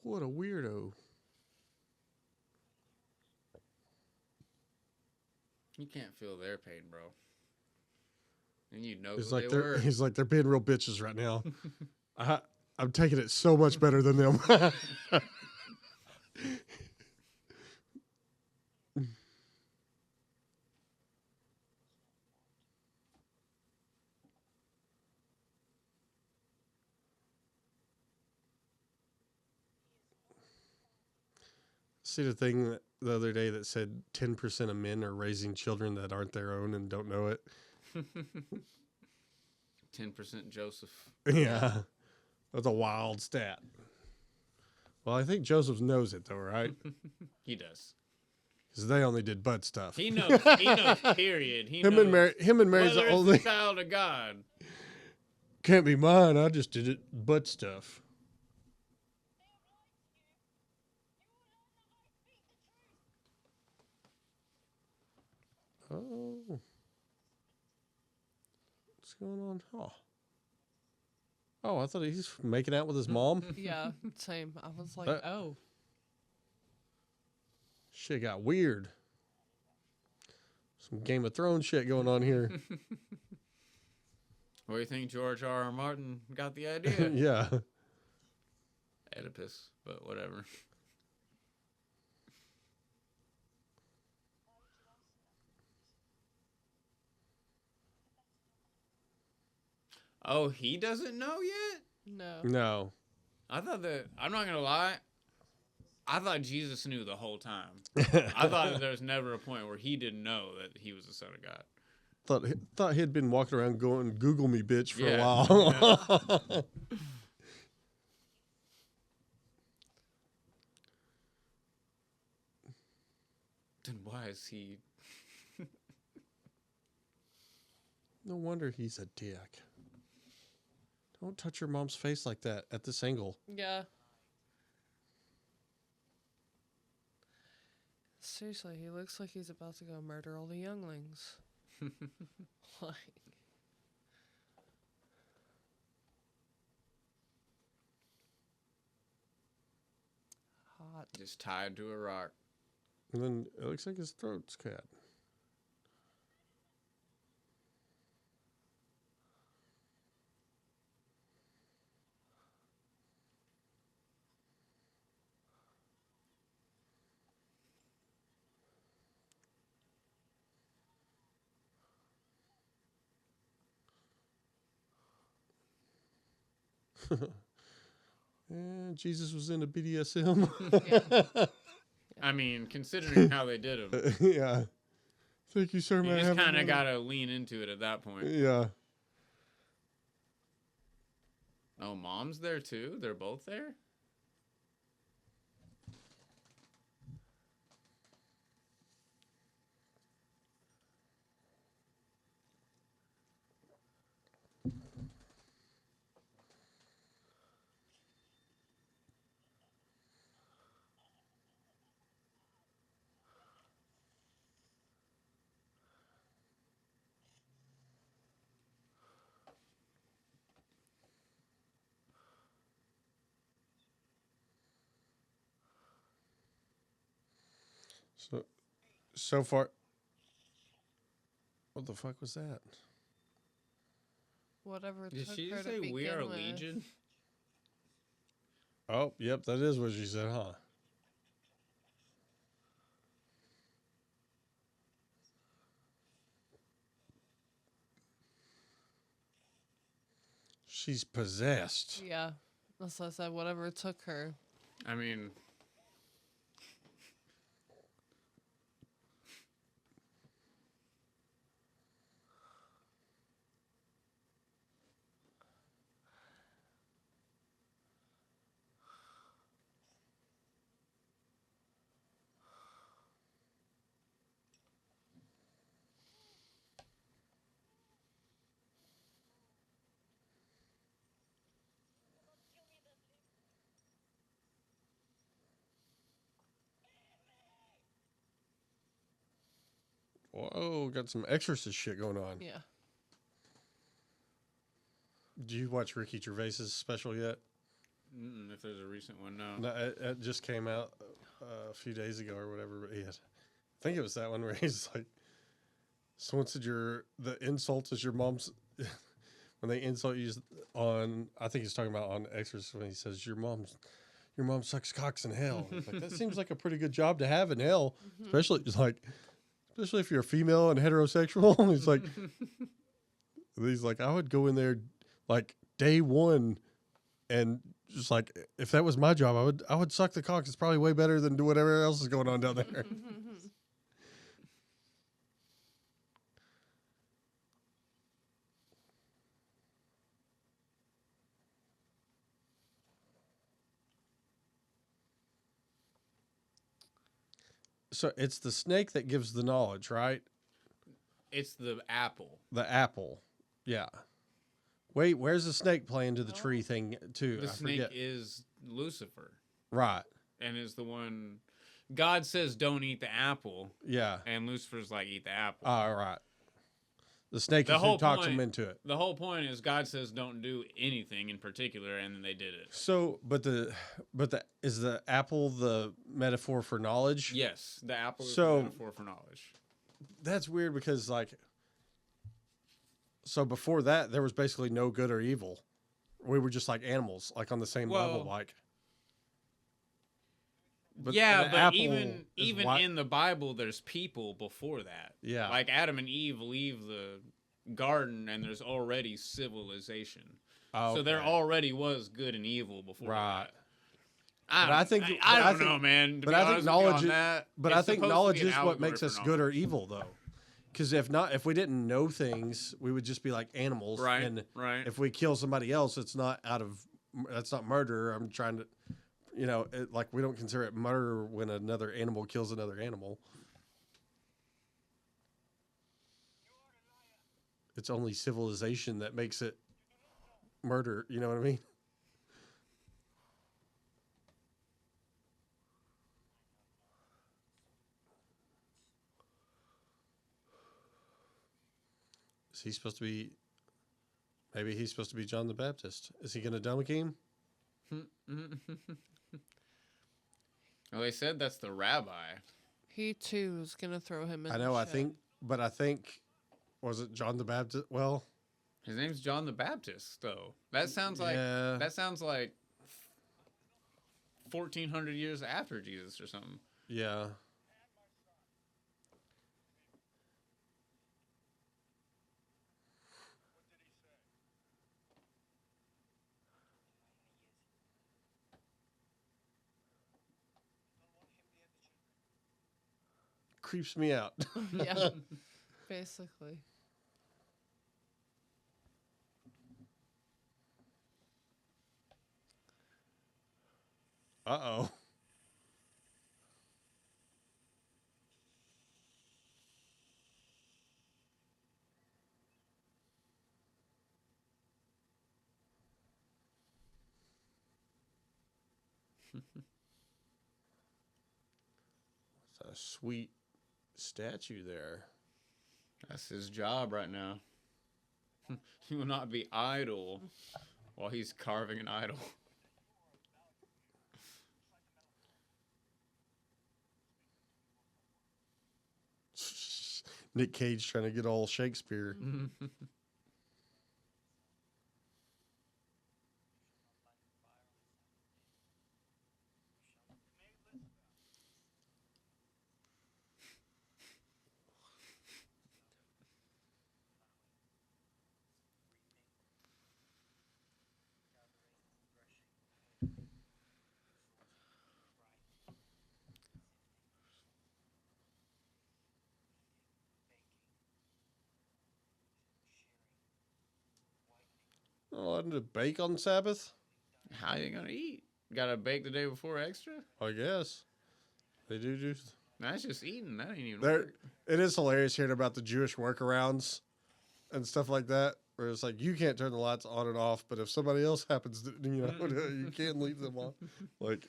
What a weirdo. You can't feel their pain, bro. And you know He's who like they were. he's like they're being real bitches right now. I'm taking it so much better than them. See the thing the other day that said 10% of men are raising children that aren't their own and don't know it. 10% Joseph. Yeah. That's a wild stat. Well, I think Joseph knows it though, right? He does. Because they only did butt stuff. He knows. He knows. Period. He him knows. and Mary's Whether the it's only. the child of God. Can't be mine. I just did it butt stuff. Oh. What's going on? Oh, I thought he's making out with his mom. Yeah. Same. I was like, That- oh. Shit got weird. Some Game of Thrones shit going on here. Where do you think George R.R. Martin got the idea? Yeah. Oedipus, but whatever. Oh, he doesn't know yet? No. No. I thought that, I'm not going to lie, I thought Jesus knew the whole time. I thought that there was never a point where he didn't know that he was the Son of God. Thought he'd been walking around going, Google me, bitch, for a Yeah. while. Then why is he... No wonder he's a dick. Don't touch your mom's face like that at this angle. Yeah. Seriously, he looks like he's about to go murder all the younglings. Like, hot. Just tied to a rock. And then it looks like his throat's cut. Jesus was into BDSM. Yeah. I mean, considering how they did him, Yeah. Thank you, sir. you May I just have kind of another? got to lean into it at that point. Yeah. Oh, mom's there too? They're both there? So far. What the fuck was that? Whatever Did took she her just to say begin we are with. legion? Oh, yep, that is what she said, huh? She's possessed. Yeah. That's what I said. Whatever took her. I mean, Whoa, got some exorcist shit going on. Yeah. Do you watch Ricky Gervais's special yet? if there's a recent one, no. No, it just came out a few days ago or whatever. But I think it was that one where he's like, someone said the insult is your mom's. When they insult you on, I think he's talking about on Exorcist when he says your mom sucks cocks in hell. Like, that seems like a pretty good job to have in hell, especially if you're a female and heterosexual. He's like, I would go in there like day one, and just like if that was my job, I would suck the cocks. It's probably way better than do whatever else is going on down there. So it's the snake that gives the knowledge, right? It's the apple. The apple. Yeah. Wait, where's the snake playing to the tree thing too? The I snake forget. is Lucifer Right. and is the one. God says don't eat the apple, Yeah. and Lucifer's like eat the apple. All right. The snake The is who whole talks point- him into it. The whole point is God says don't do anything in particular, and then they did it. So, is the apple the metaphor for knowledge? Yes, the apple is So- the metaphor for knowledge. That's weird because so before that there was basically no good or evil. We were just like animals, like on the same level, Well, like. But the but apple even is in the Bible, there's people before that. Yeah. Like Adam and Eve leave the garden, and there's already civilization. So there Okay. already was good and evil before Right. that. I think- I but I don't think- know, man. To but be I think honest with you knowledge on is- that, But it's I think supposed to knowledge be an is what allegory makes for us good or knowledge. evil, though. Because if we didn't know things, we would just be like animals. Right, And right. if we kill somebody else, that's not murder. I'm trying to, we don't consider it murder when another animal kills another animal. It's only civilization that makes it murder. You know what I mean? Is he supposed to be? Maybe he's supposed to be John the Baptist. Is he going to dunk him? Well, they said that's the rabbi. He too is gonna throw him in. I the know. I shit. think, was it John the Baptist? Well, His name's John the Baptist, though. That sounds like Yeah. 1,400 years after Jesus or something. yeah. creeps me out. Yeah. Basically. Uh-oh. That's a sweet statue there. That's his job right now. He will not be idle while he's carving an idol. Nick Cage trying to get all Shakespeare. Oh, I need to bake on Sabbath? How you gonna eat? Gotta bake the day before extra? I guess. They do. That's just eating. That ain't even There, work. it is hilarious hearing about the Jewish workarounds and stuff like that, where it's like you can't turn the lights on and off, but if somebody else happens to, you can't leave them on. Like,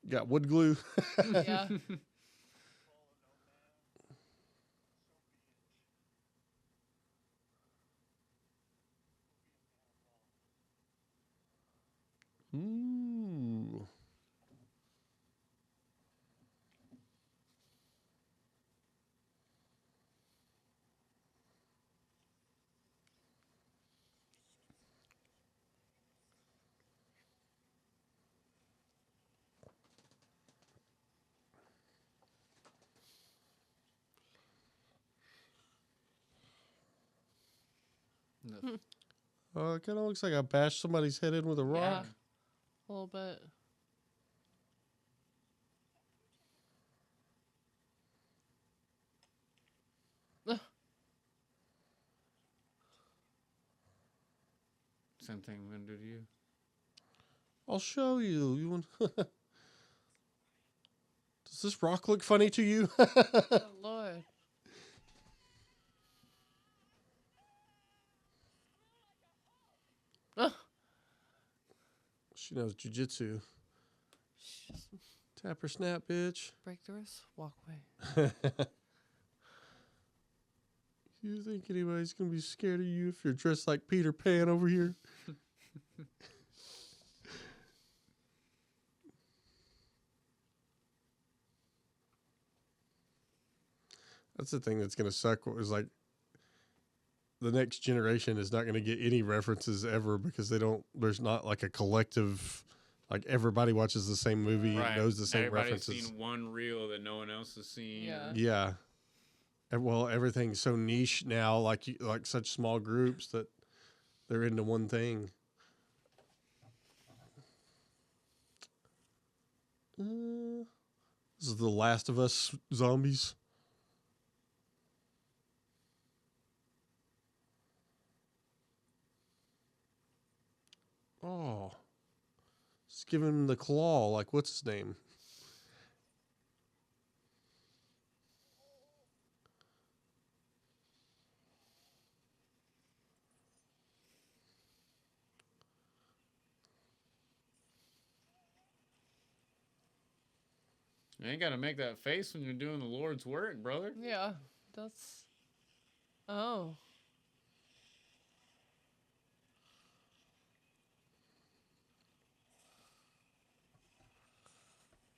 got wood glue. Yeah. Ooh. No. It kind of looks like I bashed somebody's head in with a Yeah. rock. A little bit. Same thing I'm gonna do to you. I'll show you. You want? Does this rock look funny to you? Oh, Lord. She knows jujitsu. Just Tap her snap, bitch. break the wrist, walk away. You think anybody's gonna be scared of you if you're dressed like Peter Pan over here? That's the thing that's gonna suck. Is like the next generation is not gonna get any references ever because they don't. There's not like a collective. Like everybody watches the same movie, and knows the same Everybody's references. seen one reel that no one else has seen. Yeah. Yeah. And, well, everything's so niche now, like such small groups that they're into one thing. This is the Last of Us zombies. Oh. Just give him the claw, like what's his name? You ain't gotta make that face when you're doing the Lord's work, brother. Yeah. That's. Oh.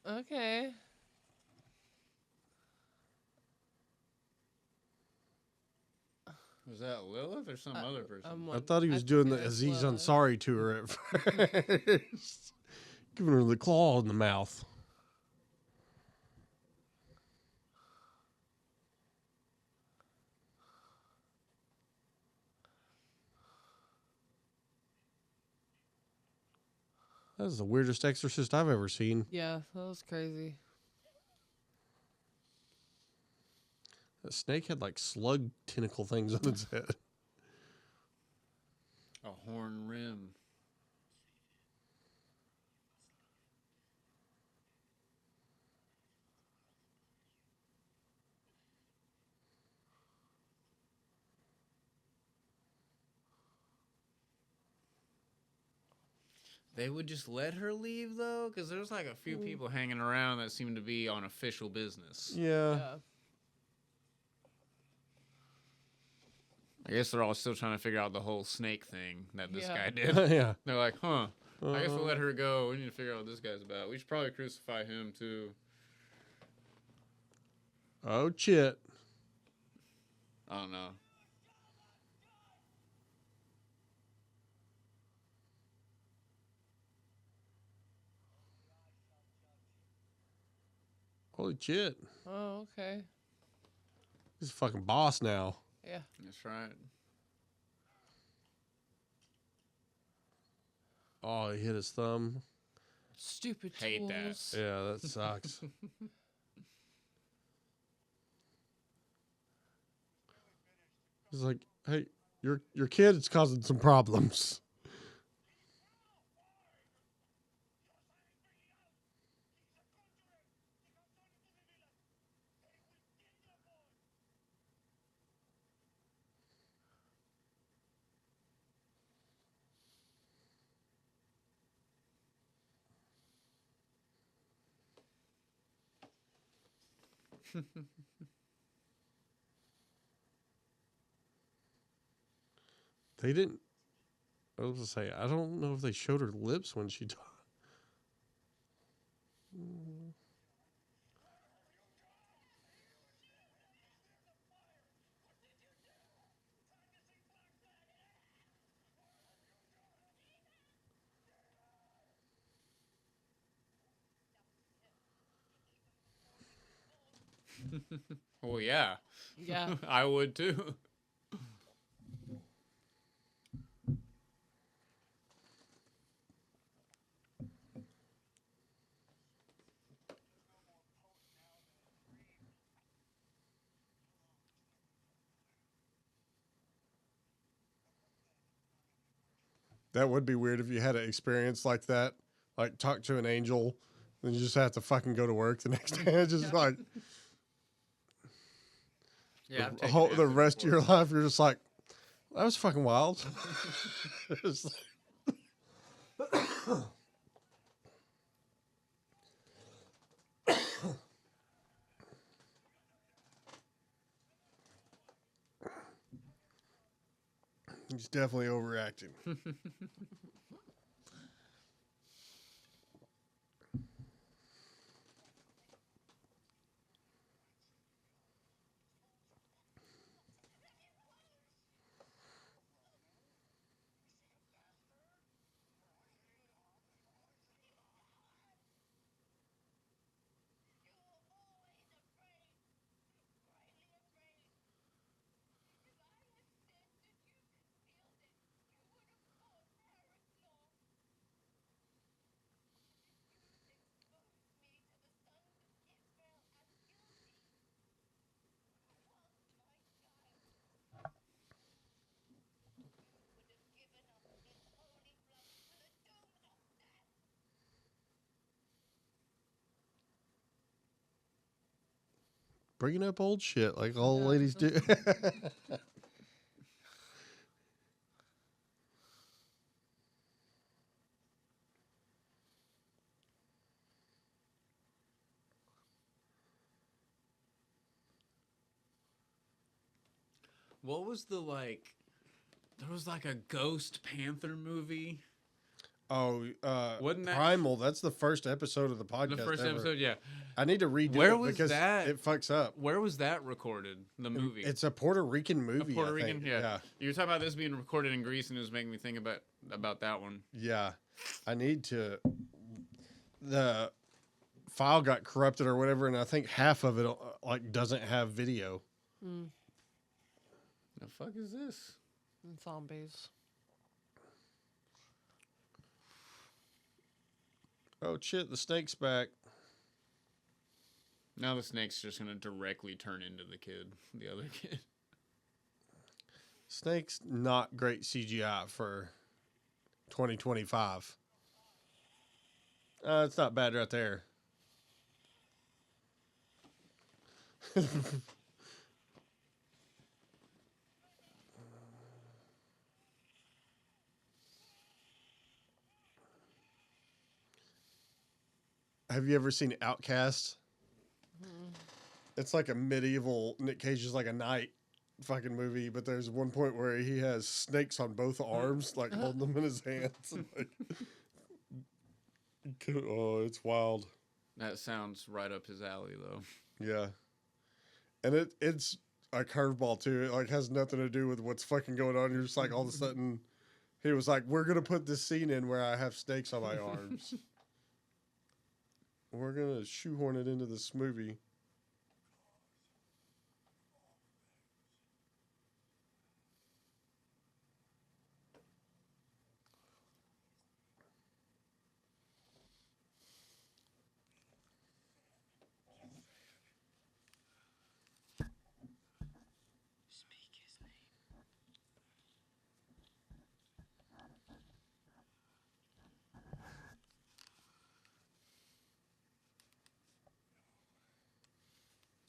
Okay. Was that Lilith or some other person? I thought he was doing the Aziz Ansari tour at first. Giving her the claw in the mouth. That was the weirdest exorcist I've ever seen. Yeah, that was crazy. That snake had like slug tentacle things on its head. A horn rim. They would just let her leave though, because there's like a few people hanging around that seem to be on official business. Yeah. Yeah. I guess they're all still trying to figure out the whole snake thing that this guy did. Yeah. They're like, huh, I guess we'll let her go. We need to figure out what this guy's about. We should probably crucify him too. Oh, shit. I don't know. Holy shit. Oh, okay. He's a fucking boss now. Yeah. That's right. Oh, he hit his thumb. Stupid Hate that. tools. Yeah, that sucks. He's like, hey, your kid is causing some problems. They didn't. I was gonna say, I don't know if they showed her lips when she talked. Well, yeah. Yeah. I would too. That would be weird if you had an experience like that, like talk to an angel, then you just have to fucking go to work the next day. It's just like Yeah, the rest of your life, you're just like, that was fucking wild. It's like- He's definitely overacting. Bringing up old shit like all ladies do. What was the like? There was like a Ghost Panther movie. Oh, Wasn't that- Primal? That's the first episode of the podcast. The first ever. episode, yeah. I need to redo Where it was because that? it fucks up. Where was that recorded? The movie. It's a Puerto Rican movie. A Puerto I Rican, think. yeah. You were talking about this being recorded in Greece, and it was making me think about that one. Yeah. I need to. The file got corrupted or whatever, and I think half of it like doesn't have video. The fuck is this? And zombies. Oh shit, the snake's back. Now the snake's just gonna directly turn into the other kid. Snake's not great CGI for 2025. It's not bad right there. Have you ever seen Outcast? It's like a medieval Nick Cage is like a knight fucking movie, but there's one point where he has snakes on both arms, like holding them in his hands. And like, oh, it's wild. That sounds right up his alley, though. Yeah, and it's a curveball too. It like has nothing to do with what's fucking going on. You're just like all of a sudden, he was like, "We're gonna put this scene in where I have snakes on my arms. We're gonna shoehorn it into this movie."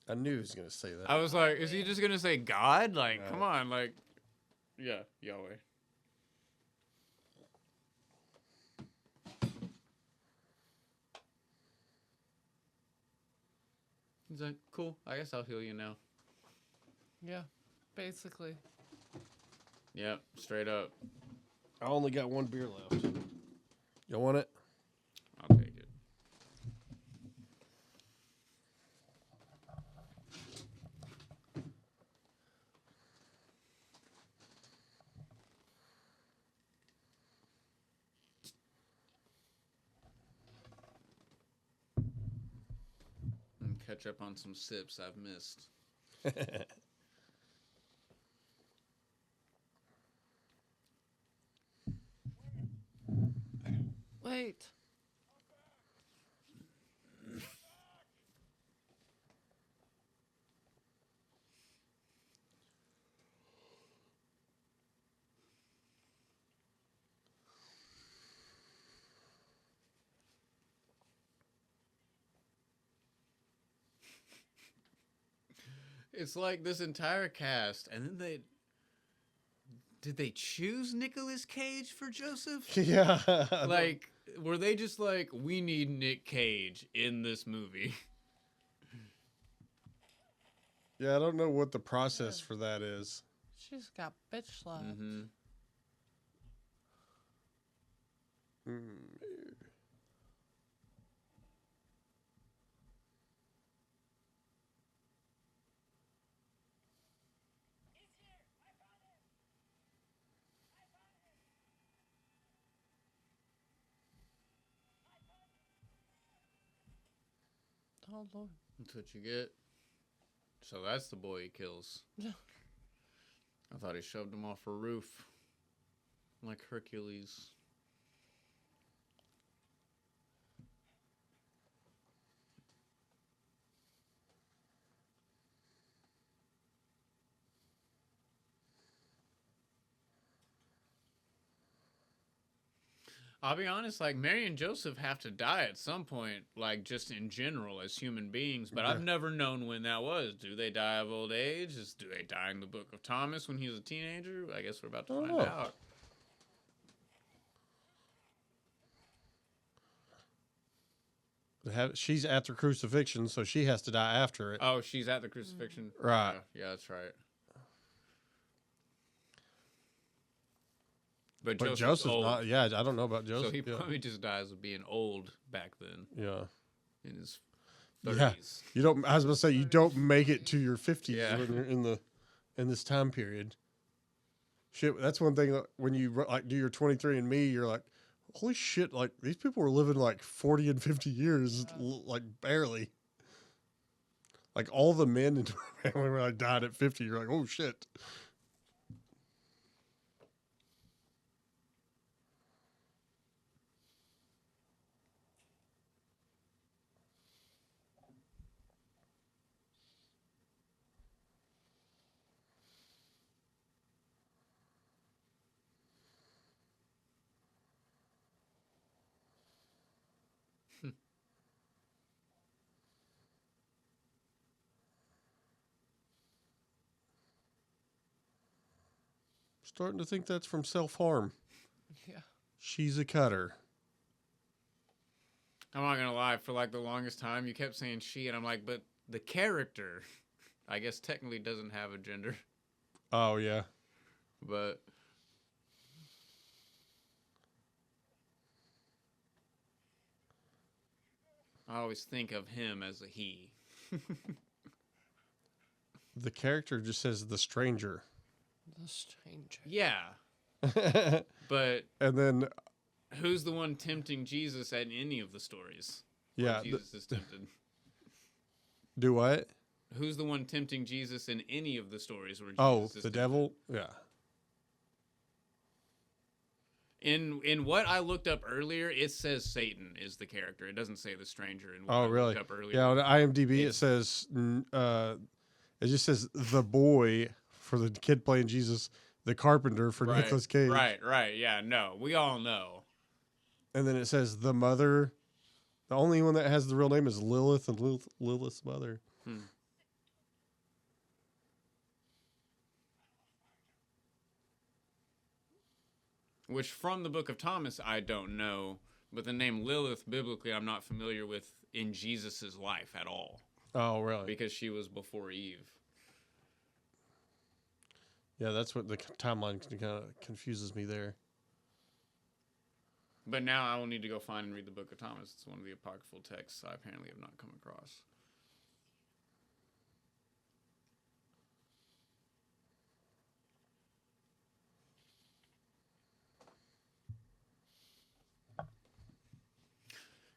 I knew he was gonna say that. I was like, is he just gonna say God? Like, come on, like, yeah, Yahweh. He's like, cool. I guess I'll heal you now. Yeah, basically. Yep, straight up. I only got one beer left. You want it? I'll take it. And catch up on some sips I've missed. Wait. It's like this entire cast, and then did they choose Nicolas Cage for Joseph? Yeah. Like, were they just like, we need Nick Cage in this movie? Yeah, I don't know what the process for that is. She's got bitch slapped. Mm-hmm. Oh, Lord. That's what you get. So that's the boy he kills. I thought he shoved him off a roof. Like Hercules. I'll be honest, like, Mary and Joseph have to die at some point, like, just in general as human beings, but I've never known when that was. Do they die of old age? Do they die in the Book of Thomas when he was a teenager? I guess we're about to find out. She's at the crucifixion, so she has to die after it. Oh, she's at the crucifixion? Right. Yeah, that's right. But Joseph's old. not. Yeah, I don't know about Joseph. So he probably just dies of being old back then. Yeah. In his 30s. Yeah. You don't. I was going to say you don't make it to your 50s Yeah. when you're in this time period. Shit, that's one thing. When you like do your 23andMe, you're like, holy shit! Like these people were living like 40 and 50 years, like barely. Like all the men in my family were like died at 50. You're like, oh shit. Starting to think that's from Self-Harm. Yeah. She's a cutter. I'm not gonna lie. For like the longest time, you kept saying she, and I'm like, but the character, I guess technically doesn't have a gender, Oh, yeah. but I always think of him as a he. The character just says the stranger. The stranger. Yeah, but And then, who's the one tempting Jesus at any of the stories? where yeah. Jesus is tempted. Do what? Who's the one tempting Jesus in any of the stories where Jesus Oh, is the tempted? devil? Yeah. In what I looked up earlier, it says Satan is the character. It doesn't say the stranger. In what Oh, I really? looked up earlier. Yeah, on IMDb it It's- says, it just says the boy for the kid playing Jesus, the carpenter for Right, Nicolas Cage. Right. Yeah, no, we all know. And then it says the mother. The only one that has the real name is Lilith and Lilith's mother. Which from the Book of Thomas, I don't know. But the name Lilith, biblically, I'm not familiar with in Jesus' life at all. Oh, really? Because she was before Eve. Yeah, that's what the timeline kind of confuses me there. But now I will need to go find and read the Book of Thomas. It's one of the apocryphal texts I apparently have not come across.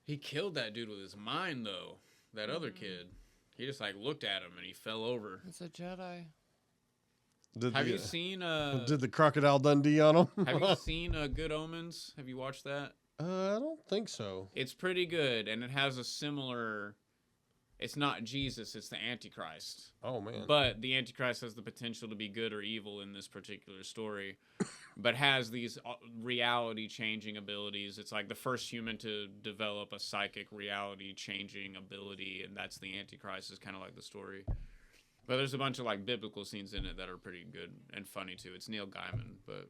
He killed that dude with his mind, though. That other kid. He just, like, looked at him and he fell over. It's a Jedi. Have you seen, Did the Crocodile Dundee on him? have you seen Good Omens? Have you watched that? I don't think so. It's pretty good, and it has a similar... It's not Jesus, it's the Antichrist. Oh, man. But the Antichrist has the potential to be good or evil in this particular story, but has these reality-changing abilities. It's like the first human to develop a psychic reality-changing ability, and that's the Antichrist, is kind of like the story. But there's a bunch of like biblical scenes in it that are pretty good and funny, too. It's Neil Gaiman, but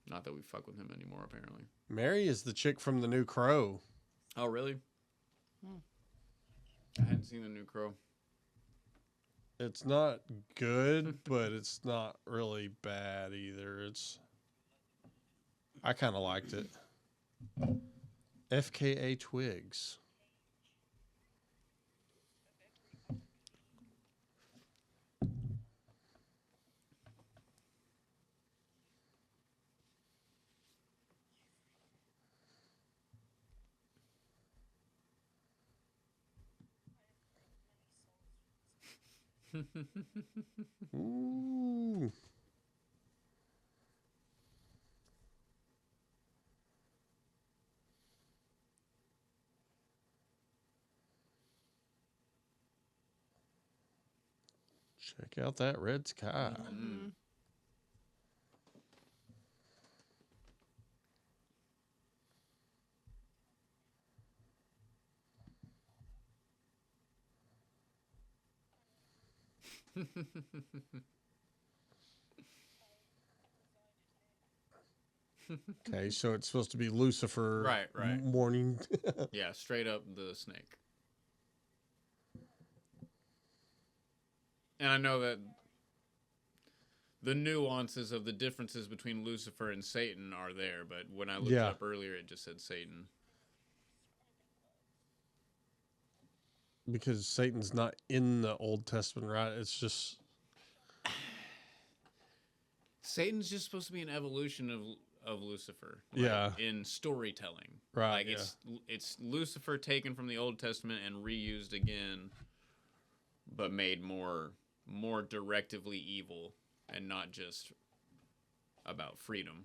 not that we fuck with him anymore, apparently. Mary is the chick from The New Crow. Oh, really? I hadn't seen The New Crow. It's not good, but it's not really bad either. I kind of liked it. FKA Twigs. Ooh. Check out that red sky. Okay, so it's supposed to be Lucifer. Right. Morning. Yeah, straight up the snake. And I know that the nuances of the differences between Lucifer and Satan are there, but when I looked it up earlier, it just said Satan. Because Satan's not in the Old Testament, right? It's just... Satan's just supposed to be an evolution of Lucifer. Yeah. In storytelling. Right, Like yeah. it's Lucifer taken from the Old Testament and reused again, but made more directively evil and not just about freedom.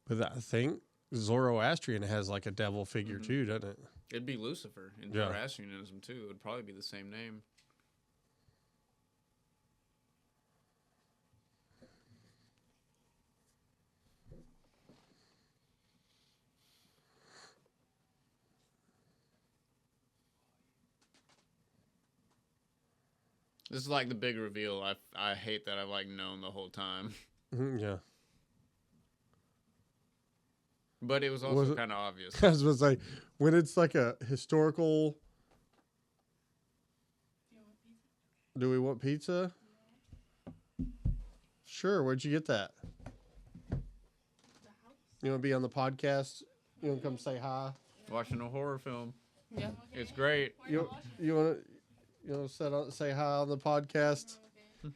But I think Zoroastrian has like a devil figure too, doesn't it? It'd be Lucifer in Yeah. Zoroastrianism too. It would probably be the same name. This is like the big reveal. I hate that I've like known the whole time. Yeah. But it was also kind of obvious. I was like, when it's like a historical. Do we want pizza? Sure. Where'd you get that? You want to be on the podcast? You want to come say hi? Watching a horror film. Yeah. It's great. You want to say hi on the podcast?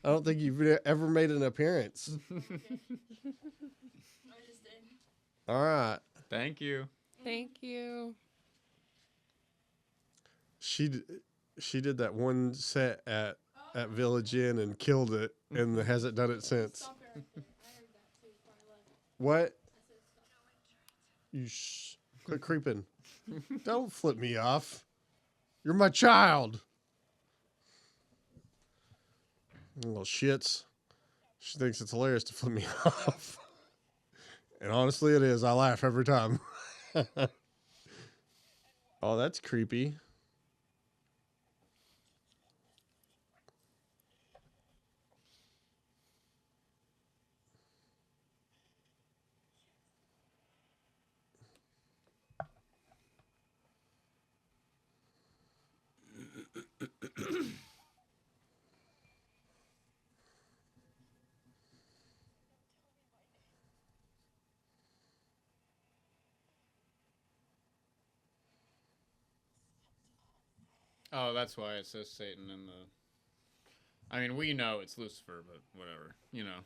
I don't think you've ever made an appearance. All right. Thank you. Thank you. She did that one set at Village Inn and killed it, and hasn't done it since. What? You quit creeping. Don't flip me off. You're my child. Little shits. She thinks it's hilarious to flip me off. And honestly, it is. I laugh every time. Oh, that's creepy. Oh, that's why it says Satan in the... I mean, we know it's Lucifer, but whatever. You know.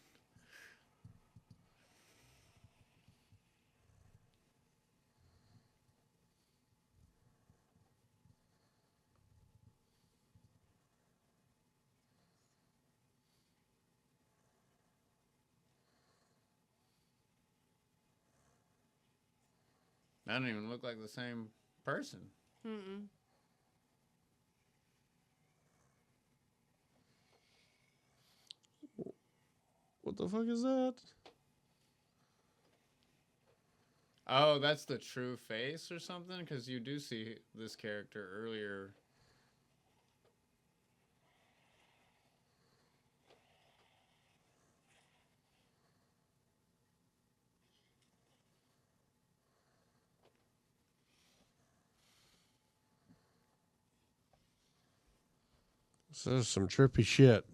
That don't even look like the same person. Mm-mm. What the fuck is that? Oh, that's the true face or something? Because you do see this character earlier. This is some trippy shit.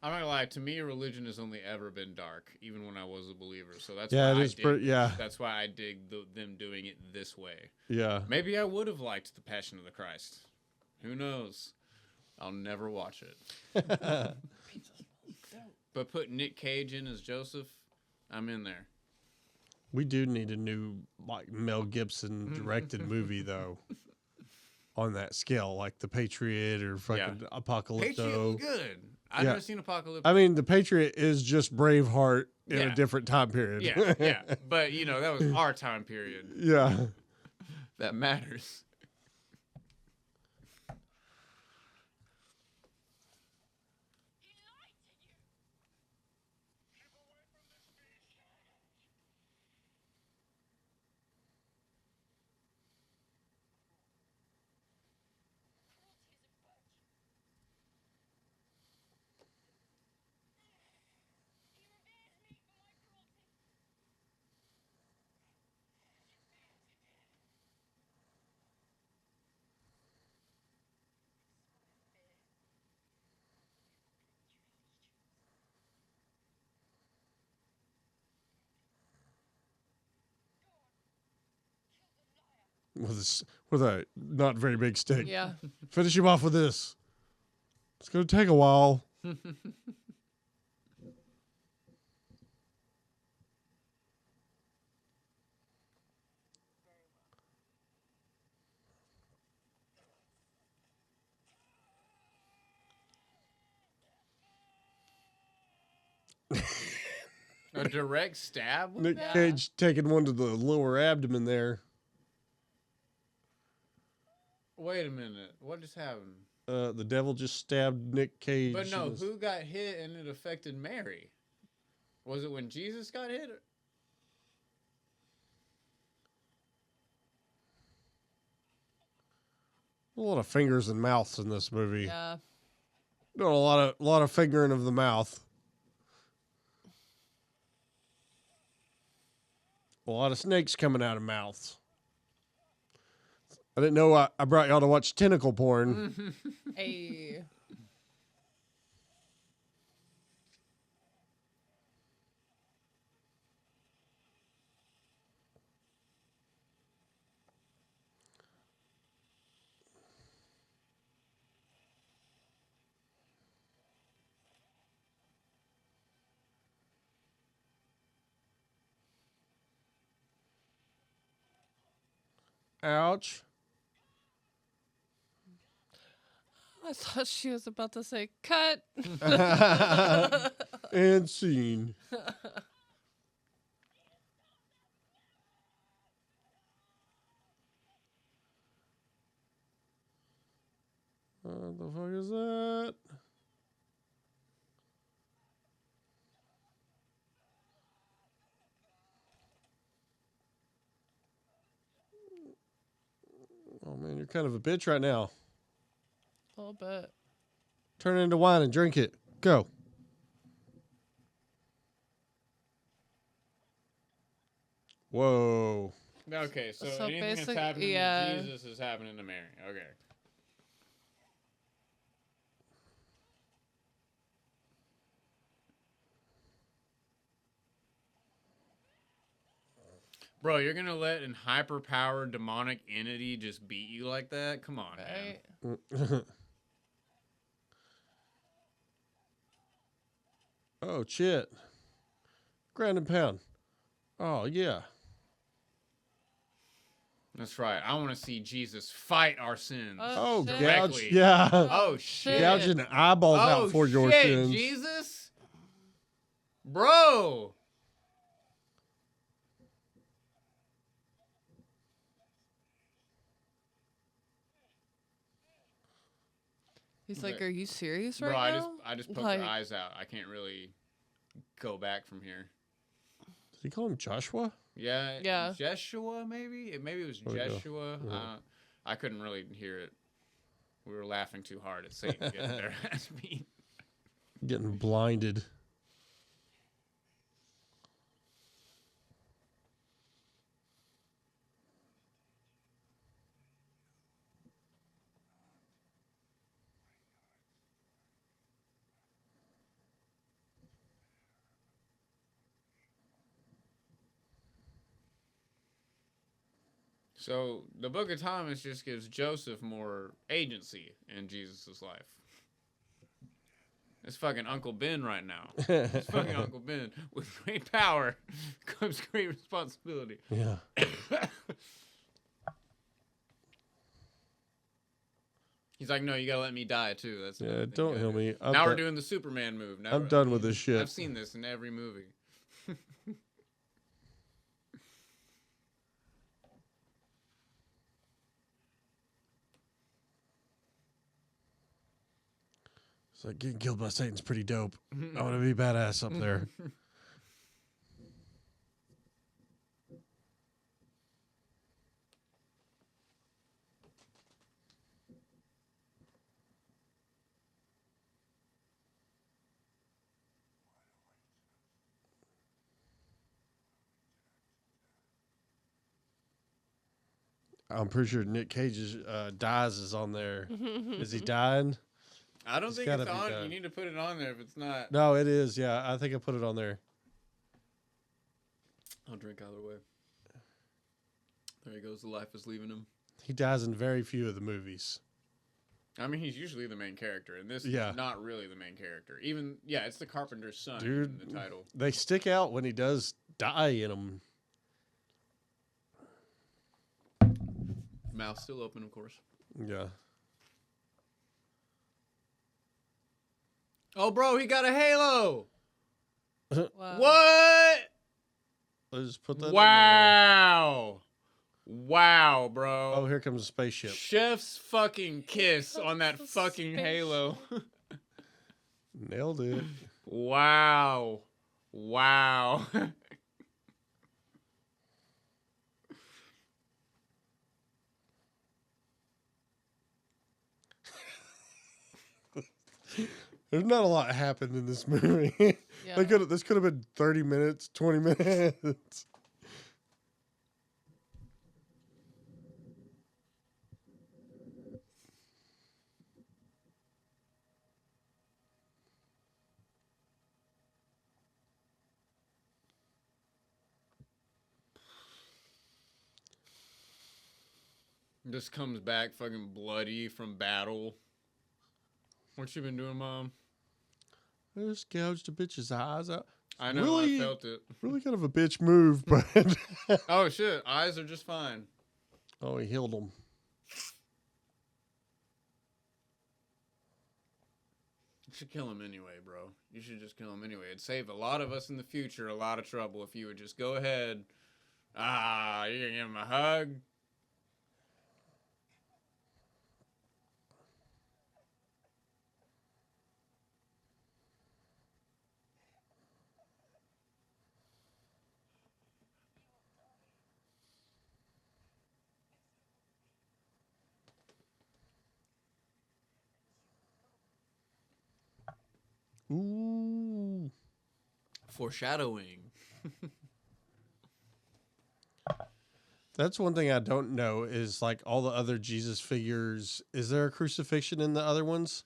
I'm not gonna lie. To me, religion has only ever been dark, even when I was a believer. So that's Yeah, why it is. Yeah, that's why I dig them doing it this way. yeah. Maybe I would have liked the Passion of the Christ. Who knows? I'll never watch it. But put Nick Cage in as Joseph, I'm in there. We do need a new like Mel Gibson directed movie though. On that scale, like The Patriot or fucking Apocalypto. Patriot was good. I've never seen Apocalypse. I mean, The Patriot is just Braveheart in a different time period. Yeah. But, you know, that was our time period. Yeah. That matters. With a not very big stick. Yeah. Finish him off with this. It's going to take a while. A direct stab? With Nick that? Cage taking one to the lower abdomen there. Wait a minute. What just happened? The devil just stabbed Nick Cage. But no, who got hit and it affected Mary? Was it when Jesus got hit? A lot of fingers and mouths in this movie. Yeah. Doing a lot of fingering of the mouth. A lot of snakes coming out of mouths. I didn't know I brought y'all to watch tentacle porn. Hey. Ouch. I thought she was about to say cut. And scene. What the fuck is that? Oh man, you're kind of a bitch right now. A little bit. Turn it into wine and drink it. Go. Whoa. Okay, so So anything that's basic- happening yeah. to Jesus is happening to Mary. Okay. Bro, you're gonna let an hyper-powered demonic entity just beat you like that? Come on, man. Right? Oh, shit. Ground and pound. Oh, yeah. That's right. I want to see Jesus fight our sins. Oh, shit. gouge. Directly. Yeah. Oh, shit. Gouging eyeballs Oh, out for your shit, sins. Jesus. Bro. He's like, "Are you serious Bro, right now?" I just poked Like- her eyes out. I can't really go back from here. Did he call him Joshua? Yeah. Yeah. Jeshua, maybe? Maybe it was Oh, yeah. Jeshua. Yeah. I couldn't really hear it. We were laughing too hard at Satan getting their ass beat. Getting blinded. So the Book of Thomas just gives Joseph more agency in Jesus' life. It's fucking Uncle Ben right now. It's fucking Uncle Ben. With great power comes great responsibility. Yeah. He's like, no, you gotta let me die too. That's another Yeah, thing don't you heal gotta do. me. I'm Now we're done- doing the Superman move. Now I'm done with this shit. I've seen this in every movie. It's like getting killed by Satan's pretty dope. I want to be badass up there. I'm pretty sure Nick Cage's dies is on there. Is he dying? I don't It's think gotta it's be on. done. You need to put it on there if it's not. No, it is. Yeah, I think I put it on there. I'll drink either way. There he goes. The life is leaving him. He dies in very few of the movies. I mean, he's usually the main character, and this Yeah. is not really the main character. Even, yeah, it's the Carpenter's son Dude. in the title. They stick out when he does die in them. Mouth still open, of course. Yeah. Oh, bro, he got a halo. Wow. What? Let's just put that in there. Wow. Wow, bro. Oh, here comes a spaceship. Chef's fucking kiss on that The fucking spaceship. halo. Nailed it. Wow. Wow. There's not a lot happened in this movie. Yeah. This could have been 30 minutes, 20 minutes. Just comes back fucking bloody from battle. What you been doing, Mom? I just gouged a bitch's eyes out. I know, Really, I felt it. really kind of a bitch move, but Oh shit, eyes are just fine. oh, he healed them. You should kill him anyway, bro. You should just kill him anyway. It'd save a lot of us in the future a lot of trouble if you would just go ahead. Ah, you gonna give him a hug? Ooh. Foreshadowing. That's one thing I don't know is like all the other Jesus figures. Is there a crucifixion in the other ones?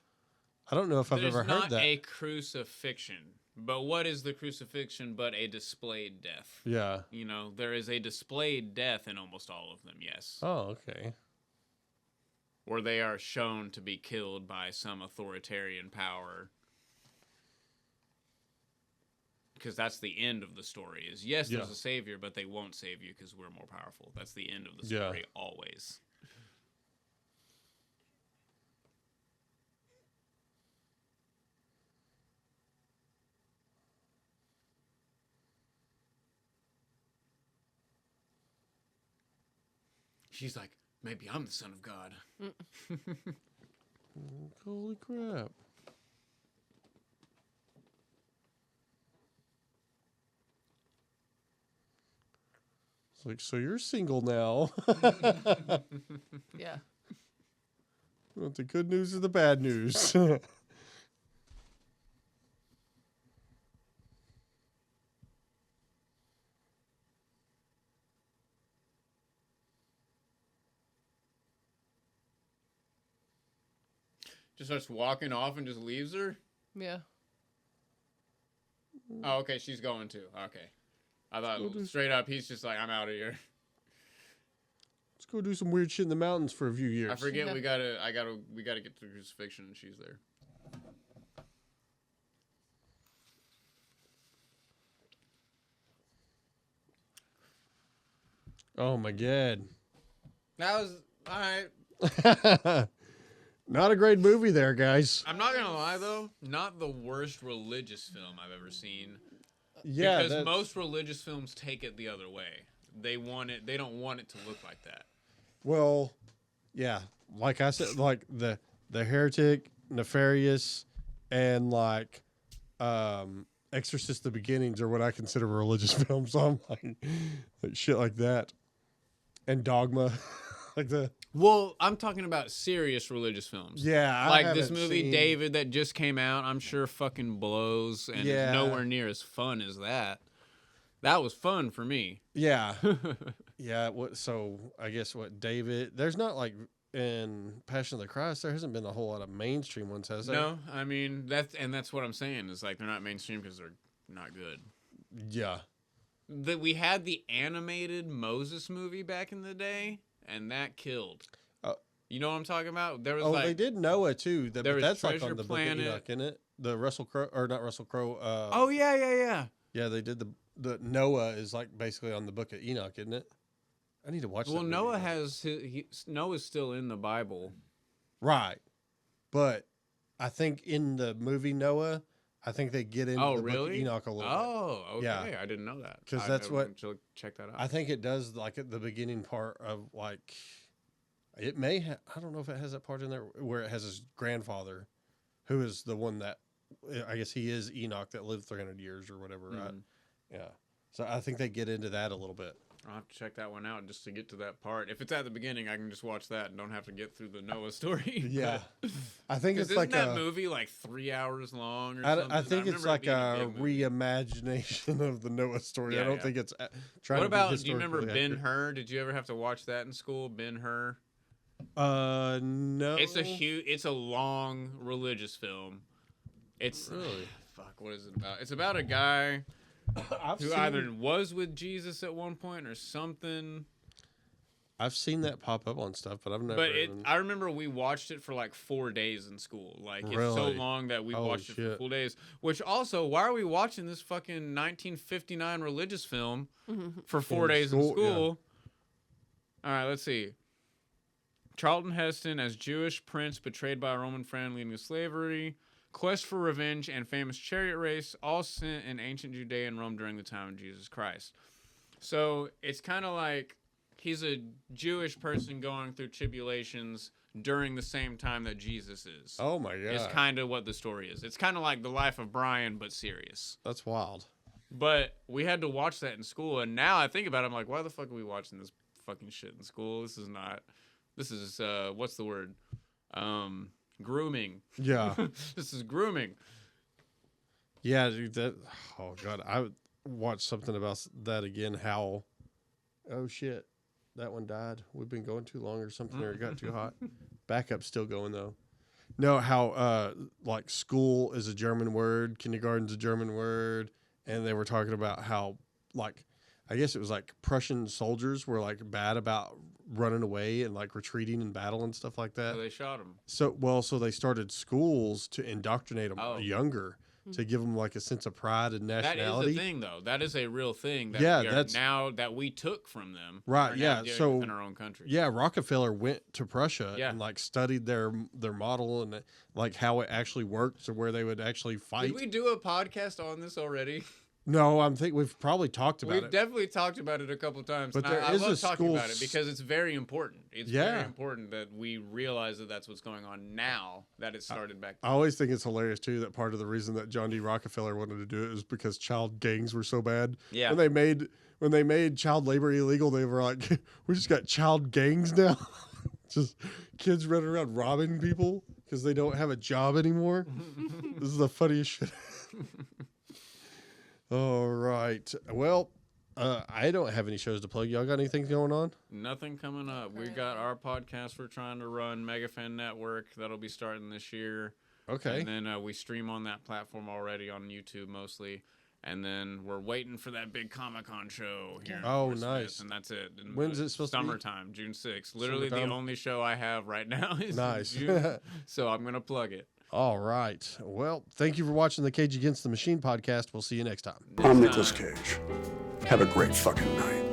I don't know if I've There's ever heard not that. a crucifixion, but what is the crucifixion but a displayed death? Yeah. You know, there is a displayed death in almost all of them, yes. Oh, okay. Or they are shown to be killed by some authoritarian power. Because that's the end of the story. Is yes, there's a savior, but they won't save you because we're more powerful. That's the end of the story always. She's like, maybe I'm the son of God. Holy crap. It's like, so you're single now. Yeah. You want the good news or the bad news? Just starts walking off and just leaves her? Yeah. Oh, okay, she's going too. Okay. I thought straight up he's just like, I'm out of here. Let's go do some weird shit in the mountains for a few years. I forget Yeah. we gotta get to crucifixion and she's there. Oh my god. That was alright. Not a great movie there, guys. I'm not gonna lie though, not the worst religious film I've ever seen. Yeah, Because most religious films take it the other way. They don't want it to look like that. well, yeah, like I said, like the Heretic, Nefarious, and like Exorcist: The Beginnings are what I consider religious films. So I'm like shit like that, and Dogma, like the Well, I'm talking about serious religious films. yeah, Like I this haven't movie seen- David that just came out, I'm sure fucking blows and Yeah. is nowhere near as fun as that. That was fun for me. Yeah, yeah. What? So I guess what David? There's not like in Passion of the Christ. There hasn't been a whole lot of mainstream ones, has there? No, I mean that's what I'm saying is like they're not mainstream because they're not good. Yeah. We had the animated Moses movie back in the day, and that killed. You know what I'm talking about? There was They did Noah too. there was That's like Treasure on the Planet. Book of Enoch, isn't it? The Russell Crowe, or not Russell Crowe. Oh yeah. Yeah, they did the Noah is like basically on the Book of Enoch, isn't it? I need to watch. Well, that movie Noah now. has Noah's still in the Bible. right, but I think in the movie Noah, I think they get into Oh the Book really? of Enoch a little bit. Oh, okay. Yeah. I didn't know that. 'Cause I that's what- want to check that out. I think it does like at the beginning part of like it may I don't know if it has that part in there where it has his grandfather, who is the one that I guess he is Enoch that lived 300 years or whatever. Right? Mhm. Yeah. So I think they get into that a little bit. I'll have to check that one out just to get to that part. If it's at the beginning, I can just watch that and don't have to get through the Noah story. Yeah. I think it's isn't like that movie like 3 hours long or something? I think it's remember it like being a big movie. reimagination of the Noah story. Yeah, I don't yeah. think it's trying What to be about, do you remember historically Ben-Hur? Did you ever have to watch that in school? Ben-Hur? accurate. No. It's a long religious film. It's Really? Fuck, what is it about? It's about a guy who either was with Jesus at one point or something. I've seen that pop up on stuff, but I've never. But I remember we watched it for like 4 days in school. Like it's so Really? long that we Holy watched it for shit. full days. Which also, why are we watching this fucking 1959 religious film for 4 days in school? All right, let's see. Charlton Heston as Jewish prince betrayed by a Roman friend leading to slavery. Quest for revenge and famous chariot race, all sent in ancient Judea and Rome during the time of Jesus Christ. So it's kind of like he's a Jewish person going through tribulations during the same time that Jesus is. Oh my god! Is kind of what the story is. It's kind of like the life of Brian, but serious. That's wild. But we had to watch that in school, and now I think about it, I'm like, why the fuck are we watching this fucking shit in school? This is what's the word? Grooming. Yeah. This is grooming. Yeah, dude. Oh god, I would watch something about that again. How? Oh shit, that one died. We've been going too long or something, or it got too hot. Backup's still going though. No, how like school is a German word, kindergarten's a German word, and they were talking about how like I guess it was like Prussian soldiers were like bad about running away and like retreating in battle and stuff like that. So they shot him. So they started schools to indoctrinate them younger, to give them like a sense of pride and nationality. That is a thing, though. That is a real thing. That Yeah, we are that's now that we took from them. Right, are yeah, now doing so- within our own country. Yeah, Rockefeller went to Prussia Yeah. and like studied their model and like how it actually worked, or where they would actually fight. Did we do a podcast on this already? No, I think we've probably talked about We've it. definitely talked about it a couple times. But and there I is a love talking school about it because it's very important. It's Yeah. very important that we realize that that's what's going on now that it started back I then. always think it's hilarious too that part of the reason that John D. Rockefeller wanted to do it is because child gangs were so bad. Yeah. When they made child labor illegal, they were like, we just got child gangs now. Just kids running around robbing people because they don't have a job anymore. This is the funniest shit. All right. Well, I don't have any shows to plug. Y'all got anything going on? Nothing coming up. We got our podcast we're trying to run, Megafan Network. That'll be starting this year. Okay. And then we stream on that platform already on YouTube mostly. And then we're waiting for that big Comic-Con show here. in Oh, Fort Smith, nice. And that's it. And When's it supposed to be? Summertime, June 6th. Literally Summertime? the only show I have right now is Nice. in June. So I'm going to plug it. All right. Well, thank you for watching the Cage Against the Machine podcast. We'll see you next time. I'm Nicolas Cage. Have a great fucking night.